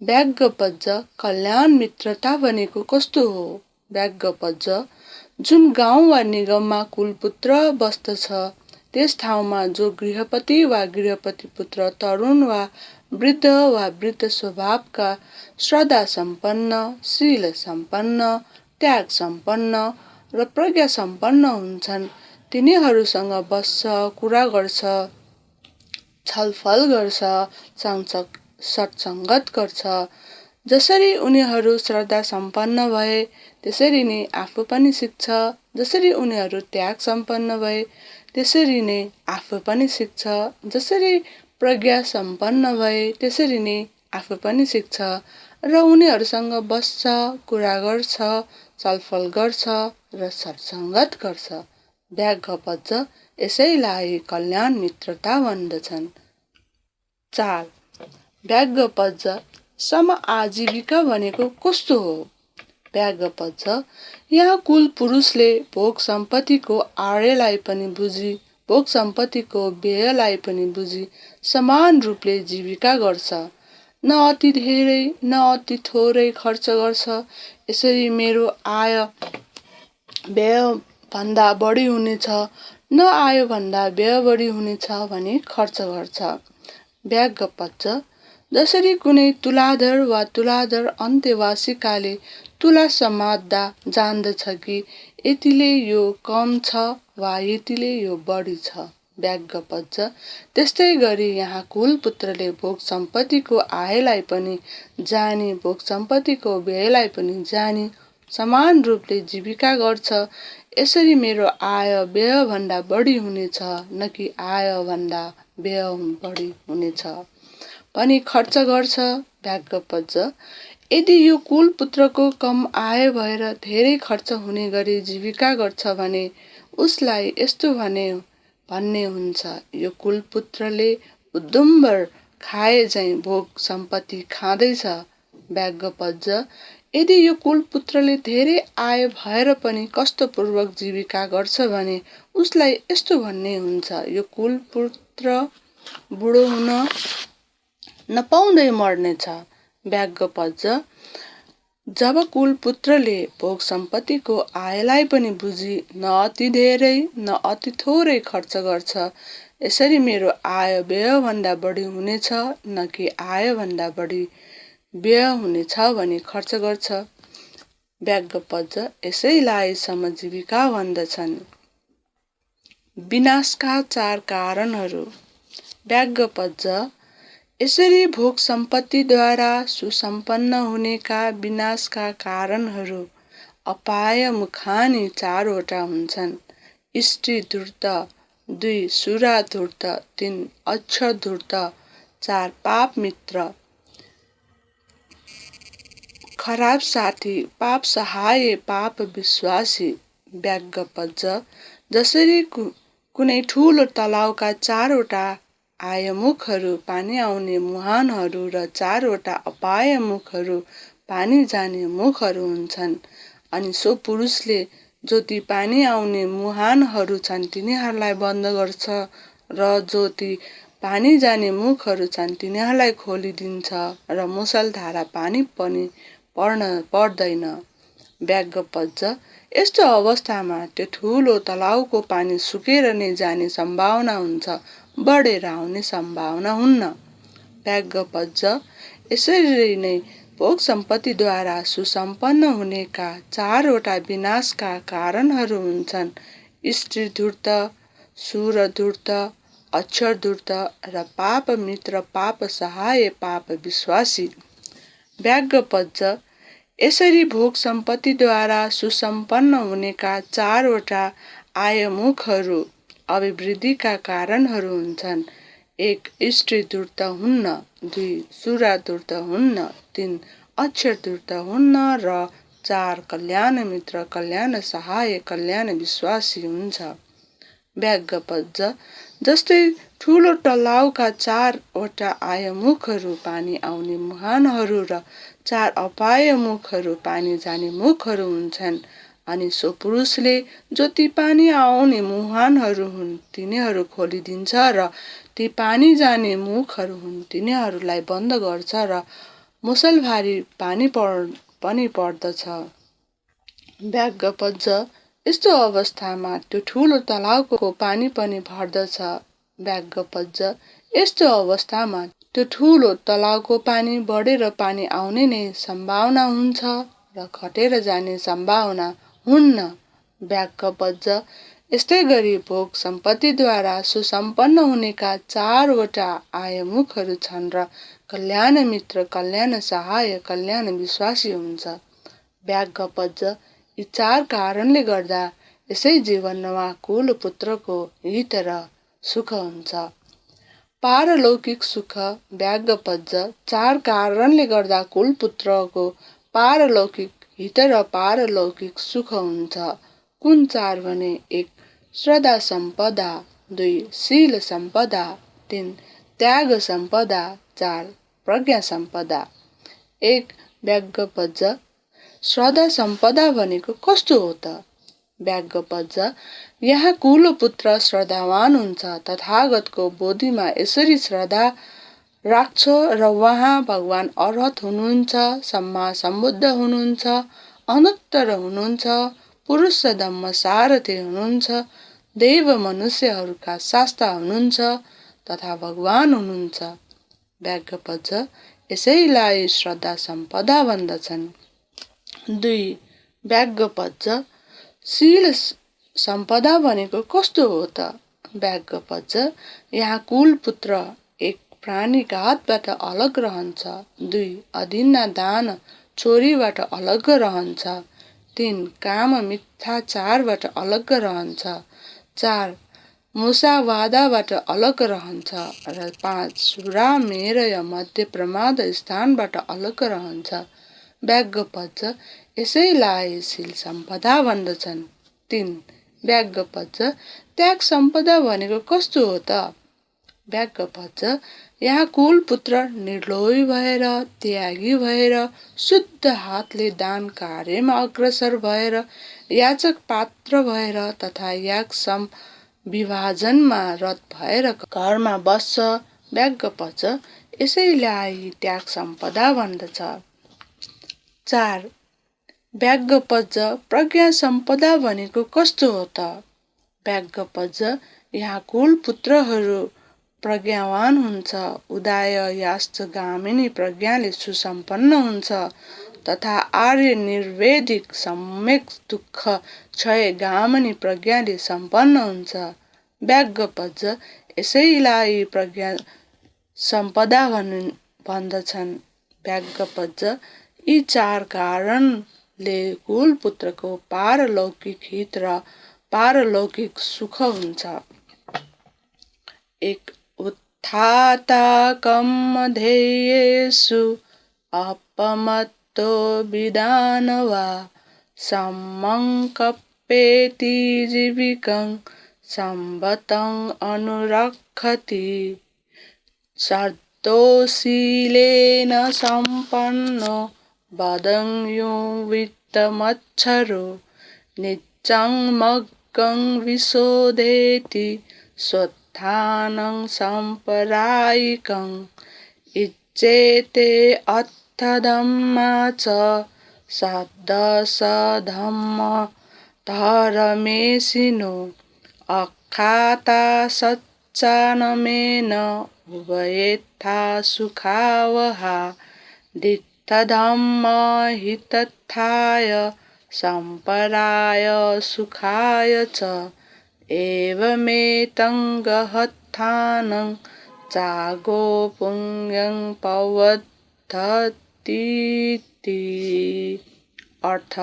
व्याघ्रपज कल्याण मित्रता भनेको कस्तो हो? व्याघ्रपज जुन गाउँ वा निगममा कुलपुत्र बस्दछ, त्यस ठाउँमा जो गृहपति वा गृहपति पुत्र तरुण वा वृद्ध स्वभावका, श्रद्धा सम्पन्न, शील सम्पन्न, त्याग सम्पन्न र प्रज्ञा सम्पन्न हुन्छन्, तिनीहरूसँग बस्छ, कुरा गर्छ, छलफल गर्छ, सत्सङ्गत गर्छ। जसरी उनीहरू श्रद्धा सम्पन्न भए, त्यसरी नै आफू पनि सिक्छ। जसरी उनीहरू त्याग सम्पन्न भए, त्यसरी नै आफू पनि सिक्छ। जसरी प्रज्ञा सम्पन्न भए, त्यसरी नै आफू पनि सिक्छ र उनीहरूसँग बस्छ, कुरा गर्छ, छलफल गर्छ र सत्सङ्गत गर्छ। व्याघ्रपज यसैलाई कल्याण मित्रता भन्दछन्। 4. व्याघ्रपज सम आजीविका भनेको कस्तो हो? व्याघ्रपज यहाँ कुल पुरुषले भोग सम्पत्तिको आयलाई पनि बुझी, भोग सम्पत्तिको व्ययलाई पनि बुझी समान रूपले जीविका गर्छ। न अति धेरै न अति थोरै खर्च गर्छ। यसरी मेरो आय व्यय भन्दा बढी हुनेछ, न आय भन्दा व्यय बढी हुनेछ भनी खर्च गर्छ। व्याघ्रपज जसरी कुनै तुलाधर वा तुलाधर अन्त्यवासिकाले तुला समात्दा जान्दछ कि यतिले यो कम छ वा यतिले यो बढी छ। व्याघ्रपज त्यस्तै गरी यहाँ कुल पुत्रले भोग सम्पत्तिको आयलाई पनि जानी, भोग सम्पत्तिको व्ययलाई पनि जानी समान रूपले जीविका गर्छ। यसरी मेरो आय व्यय भन्दा बढी हुनेछ, न कि आय भन्दा व्यय बढी हुनेछ भनी खर्च गर्छ। व्याघ्रपज यदि यो कुल पुत्रको कम आय भएर धेरै खर्च हुने गरी जीविका गर्छ भने उसलाई यस्तो भन्ने हुन्छ, यो कुल पुत्रले उदुम्बर खाए झैं भोग सम्पत्ति खाँदैछ। व्याघ्रपज यदि यो कुल पुत्रले धेरै आय भएर पनि कष्टपूर्वक जीविका गर्छ भने उसलाई यस्तो भन्ने हुन्छ, यो कुल पुत्र बुढो हुन नपाउँदै मर्नेछ। व्याघ्रपज जब कुल पुत्रले भोग सम्पत्तिको आयलाई पनि बुझी न अति धेरै न अति थोरै खर्च गर्छ, यसरी मेरो आय व्यय भन्दा बढी हुनेछ, न कि आय भन्दा बढी व्यय हुनेछ भनी खर्च गर्छ। व्याघ्रपज यसैलाई समजीविका भन्दछन्। विनाशका 4 कारणहरू। व्याघ्रपज यसरी भोग सम्पत्तिद्वारा सुसम्पन्न हुनेका विनाशका कारणहरू अपाय मुखानि 4 वटा हुन्छन्। स्त्री धूर्त, 2 सुरा धूर्त, 3 अक्षर धूर्त, 4 पाप मित्र, खराब साथी, पाप सहाय, पाप विश्वासी। व्याघ्रपज जसरी कुनै ठूलो तलाउका 4 वटा आयमुखहरू पानी आउने मुहानहरू र 4वटा अपायमुखहरू पानी जाने मुखहरू हुन्छन्। अनि सो पुरुषले जो ती पानी आउने मुहानहरू छन् तिनीहरूलाई बन्द गर्छ र जो ती पानी जाने मुखहरू छन् तिनीहरूलाई खोलिदिन्छ र मुसलधारा पानी पनि पर्दैन। ब्याग पज्छ। यस्तो अवस्थामा त्यो ठुलो तलाउको पानी सुकेर नै जाने सम्भावना हुन्छ, बढेर आउने सम्भावना हुन्न। ब्याग पज्छ। यसरी नै भोग सम्पत्तिद्वारा सुसम्पन्न हुनेका 4वटा विनाशका कारणहरू हुन्छन्: स्त्री धूर्त, सुर धूर्त, अक्षर धूर्त र पाप मित्र, पाप सहाय, पाप विश्वासी। ब्याग पज्छ। यसरी भोग सम्पत्तिद्वारा सुसम्पन्न हुनेका 4वटा आयमुखहरू अभिवृद्धिका कारणहरू हुन्छन्: 1. स्त्री धूर्त हुन्न, 2. सुरा धूर्त हुन्न, 3. अक्षर धूर्त हुन्न र 4. कल्याण मित्र, कल्याण सहाय, कल्याण विश्वासी हुन्छ। ब्याग पज्छ। जस्तै ठुलो तलाउका 4वटा आयमुखहरू पानी आउने मुहानहरू र 4 अपायमुखहरू पानी जाने मुखहरू हुन्छन्। अनि सो पुरुषले जो ती पानी आउने मुहानहरू हुन् तिनीहरू खोलिदिन्छ र ती पानी जाने मुखहरू हुन् तिनीहरूलाई बन्द गर्छ र मुसलधारी पानी पनि पर्दछ। ब्याग पज्छ। यस्तो अवस्थामा त्यो ठुलो तलाउको पानी पनि भर्दछ। ब्याग पज्छ। यस्तो अवस्थामा त्यो ठुलो तलाउको पानी बढेर पानी आउने नै सम्भावना हुन्छ र घटेर जाने सम्भावना हुन्न। ब्याग पज्छ। यस्तै गरी भोग सम्पत्तिद्वारा सुसम्पन्न हुनेका 4वटा आयमुखहरू छन् र कल्याण मित्र, कल्याण सहाय, कल्याण विश्वासी हुन्छ। ब्याग पज्छ। यी 4 कारणले गर्दा यसै जीवनमा कुल पुत्रको हित र सुख हुन्छ। पारलौकिक सुख। ब्याग पज्छ। 4 कारणले गर्दा कुल पुत्रको पारलौकिक हित र पारलौकिक सुख हुन्छ। कुन 4 भने? 1. श्रद्धा सम्पदा, 2. शील सम्पदा, 3. त्याग सम्पदा, 4. प्रज्ञा सम्पदा। 1. ब्याग पज्छ। श्रद्धा सम्पदा भनेको कस्तो हो त? ब्याग पज्छ। यहाँ कुलपुत्र श्रद्धावान हुन्छ, तथागतको बोधीमा यसरी श्रद्धा राख्छ र उहाँ भगवान अरहत हुनुहुन्छ, सम्मा सम्बुद्ध हुनुहुन्छ, अनुत्तर हुनुहुन्छ, पुरुष धम्म सारथी हुनुहुन्छ, देव मनुष्यहरूका शास्ता हुनुहुन्छ तथा भगवान हुनुहुन्छ। ब्याग पज्छ। यसैलाई श्रद्धा सम्पदा भन्दछन्। 2. ब्याग पज्छ। शील सम्पदा भनेको कस्तो हो त? ब्याग पज्छ। यहाँ कुल पुत्र 1. प्राणीका हातबाट अलग रहन्छ, 2. अधीना दान चोरीबाट अलग रहन्छ, 3. काम मिथ्याचारबाट अलग रहन्छ, 4. मुसावादाबाट अलग रहन्छ र 5. सुरा मेरय मध्य प्रमाद स्थानबाट अलग रहन्छ। ब्याग पज्छ। यसैलाई शील सम्पदा भन्दछन्। 3. ब्याग पज्छ। त्याग सम्पदा भनेको कस्तो हो त? ब्याग पज्छ। यहाँ कुल पुत्र निर्लोभी भएर, त्यागी भएर, शुद्ध हातले दान कार्यमा अग्रसर भएर, याचक पात्र भएर तथा याग विभाजनमा रत भएर घरमा बस्छ। ब्याग पज्छ। यसैलाई त्याग सम्पदा भन्दछ। 4. ब्याग पज्छ। प्रज्ञा सम्पदा भनेको कस्तो हो त? ब्याग पज्छ। यहाँ कुल पुत्रहरू प्रज्ञावान हुन्छ, उदाय यास्त्रगामिनी प्रज्ञाले सुसम्पन्न हुन्छ तथा आर्य निर्वेदिक सम्यक दुःख क्षय गामिनी प्रज्ञाले सम्पन्न हुन्छ। ब्याग पज्छ। यसैलाई प्रज्ञा सम्पदा भन्दछन्। ब्याग पज्छ। यी 4 कारणले कुल पुत्रको पारलौकिक हित र पारलौकिक सुख हुन्छ। 1. उत्थाता कम्मधेयेषु अपमत्तो विदानवा सम्मं कप्पेति जीविकं सम्बतं अनुरक्षति सर्दोषिलेन सम्पन्नो वदङ्यो वित्तमच्छरो नित्यं मग्गं विशोधेति स्वत्थानं साम्प्रदायिकं इच्येते अर्थधम्मा च सद्दशधम्म धर्मेशिनो अख्याता सच्चानमेन उभयेथा सुखावहा दित्तधम्म हितत्थाय सम्पराय सुखाय च एवमेतं गहत्थानं चागो पुण्यं पवद्धतीति। अर्थ,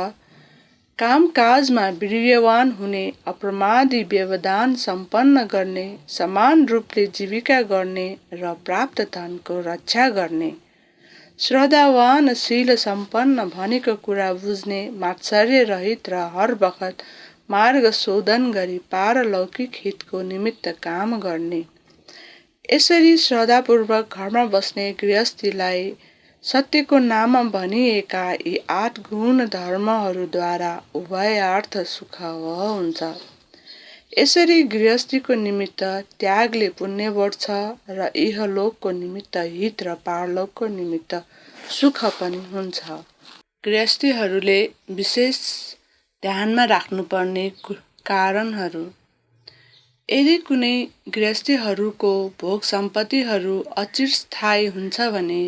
कामकाजमा वीर्यवान हुने, अप्रमादी व्यवधान सम्पन्न गर्ने, समान रूपले जीविका गर्ने र प्राप्त धनको रक्षा गर्ने, श्रद्धावान शील सम्पन्न भनेको कुरा बुझ्ने, मात्सर्य रहित र हर बखत मार्ग शोधन गरी पारलौकिक हितको निमित्त काम गर्ने। यसरी श्रद्धापूर्वक घरमा बस्ने गृहस्थीलाई सत्यको नाममा भनिएका यी 8 गुण धर्महरूद्वारा उभयार्थ सुख हुन्छ। यसरी गृहस्थीको निमित्त त्यागले पुण्य बढ्छ र इहलोकको निमित्त हित र पारलोकको निमित्त सुख पनि हुन्छ। गृहस्थीहरूले विशेष ध्यानमा राख्नुपर्ने कारणहरू। यदि कुनै गृहस्थीहरूको भोग सम्पत्तिहरू अचिरस्थायी हुन्छ भने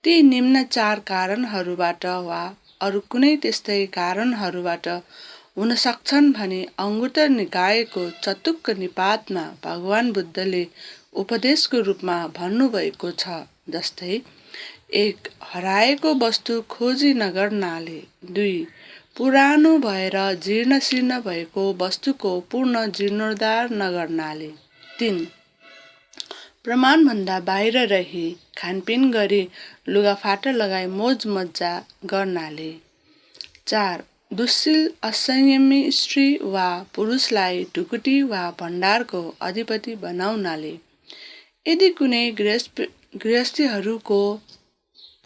ती निम्न 4 कारणहरूबाट वा अरू कुनै त्यस्तै कारणहरूबाट हुन सक्छन् भने अङ्गुत्तर निकायको चतुक्क निपातमा भगवान बुद्धले उपदेशको रूपमा भन्नुभएको छ। जस्तै 1. हराएको वस्तु खोजी नगर्नाले। 2. पुरानो भएर जीर्णशीर्ण भएको वस्तुको पूर्ण जीर्णोद्धार नगर्नाले। 3. प्रमाणभन्दा बाहिर रही खानपिन गरी लुगाफाटा लगाई मोज मज्जा गर्नाले। 4. दुश्शील असंयमी स्त्री वा पुरुषलाई ढुकुटी वा भण्डारको अधिपति बनाउनाले। यदि कुनै गृहस्थीहरूको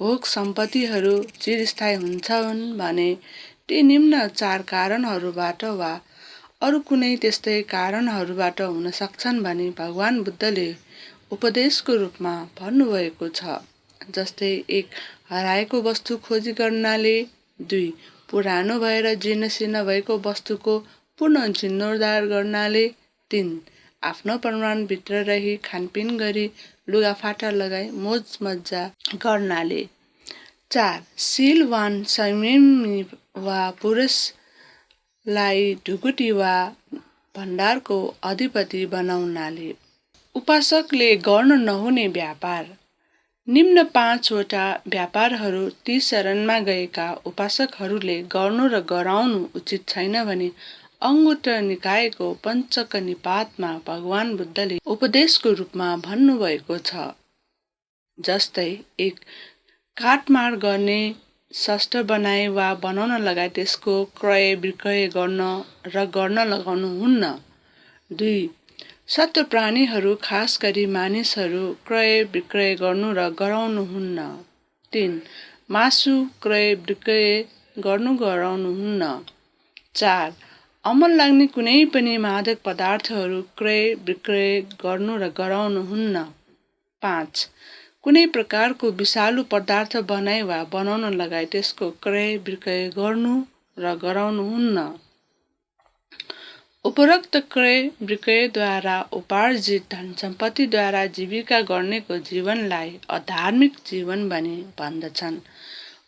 भोग सम्पत्तिहरू चिरस्थायी हुन्छन् भने ती निम्न 4 कारणहरूबाट वा अरू कुनै त्यस्तै कारणहरूबाट हुन सक्छन् भने भगवान बुद्धले उपदेशको रूपमा भन्नुभएको छ। जस्तै 1. हराएको वस्तु खोजी गर्नाले। 2. पुरानो भएर जीर्णशीर्ण भएको वस्तुको पूर्ण जीर्णोद्धार गर्नाले। 3. आफ्नो प्रमाणभित्र रही खानपिन गरी लुगाफाटा लगाई मोज मज्जा गर्नाले। 4. शीलवान संयमी वा पुरुषलाई ढुकुटी वा भण्डारको अधिपति बनाउनाले। उपासकले गर्न नहुने व्यापार। निम्न 5 वटा व्यापारहरू ती शरणमा गएका उपासकहरूले गर्नु र गराउनु उचित छैन भने अङ्गुत्तर निकायको पञ्चक निपातमा भगवान बुद्धले उपदेशको रूपमा भन्नुभएको छ। जस्तै 1. काटमार गर्ने, शस्त्र बनाए वा बनाउन लगाए त्यसको क्रय विक्रय गर्न र गर्न लगाउनु हुन्न। 2. सत्व प्राणीहरू खास गरी मानिसहरू क्रय विक्रय गर्नु र गराउनु हुन्न। 3. मासु क्रय विक्रय गर्नु गराउनु हुन्न। 4. अमल लाग्ने कुनै पनि मादक पदार्थहरू क्रय विक्रय गर्नु र गराउनु हुन्न। 5. कुनै प्रकारको विषालु पदार्थ बनाए वा बनाउन लगाए त्यसको क्रय विक्रय गर्नु र गराउनु हुन्न। उपरोक्त क्रय विक्रयद्वारा उपार्जित धन सम्पत्तिद्वारा जीविका गर्नेको जीवनलाई अधार्मिक जीवन भनी भन्दछन्।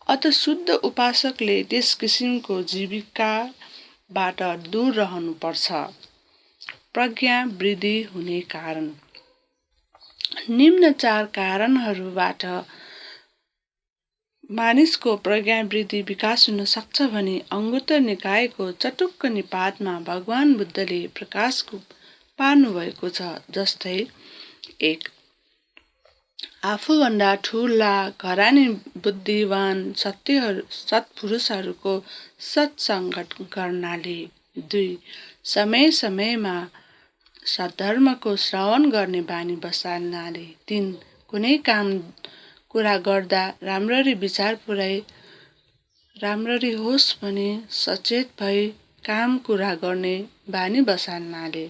अत शुद्ध उपासकले त्यस किसिमको जीविकाबाट दूर रहनुपर्छ। प्रज्ञा वृद्धि हुने कारण। निम्न 4 कारणहरूबाट मानिसको प्रज्ञा वृद्धि विकास हुन सक्छ भने अङ्गुत्तर निकायको चटुक्क निपातमा भगवान बुद्धले प्रकाश पार्नुभएको छ। जस्तै 1. आफूभन्दा ठुला घरानी बुद्धिवान सत्पुरुषहरूको सत्सङ्गत गर्नाले। 2. समय समयमा सद्धर्मको श्रवण गर्ने बानी बसाल्नाले। 3. कुनै काम कुरा गर्दा राम्ररी होस् भने सचेत भई काम कुरा गर्ने बानी बसाल्नाले।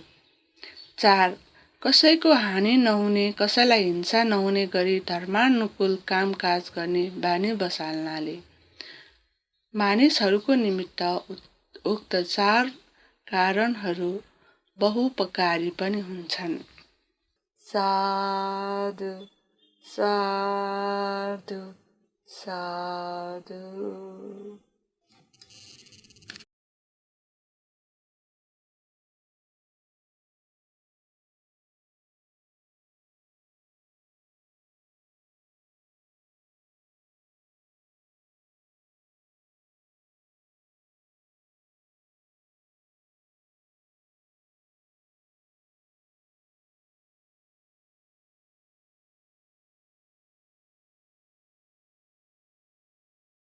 4. कसैको हानि नहुने, कसैलाई हिंसा नहुने गरी धर्मानुकूल कामकाज गर्ने बानी बसाल्नाले। मानिसहरूको निमित्त उक्त 4 कारणहरू बहुपकारी पनि हुन्छन्। साधु साधु साधु।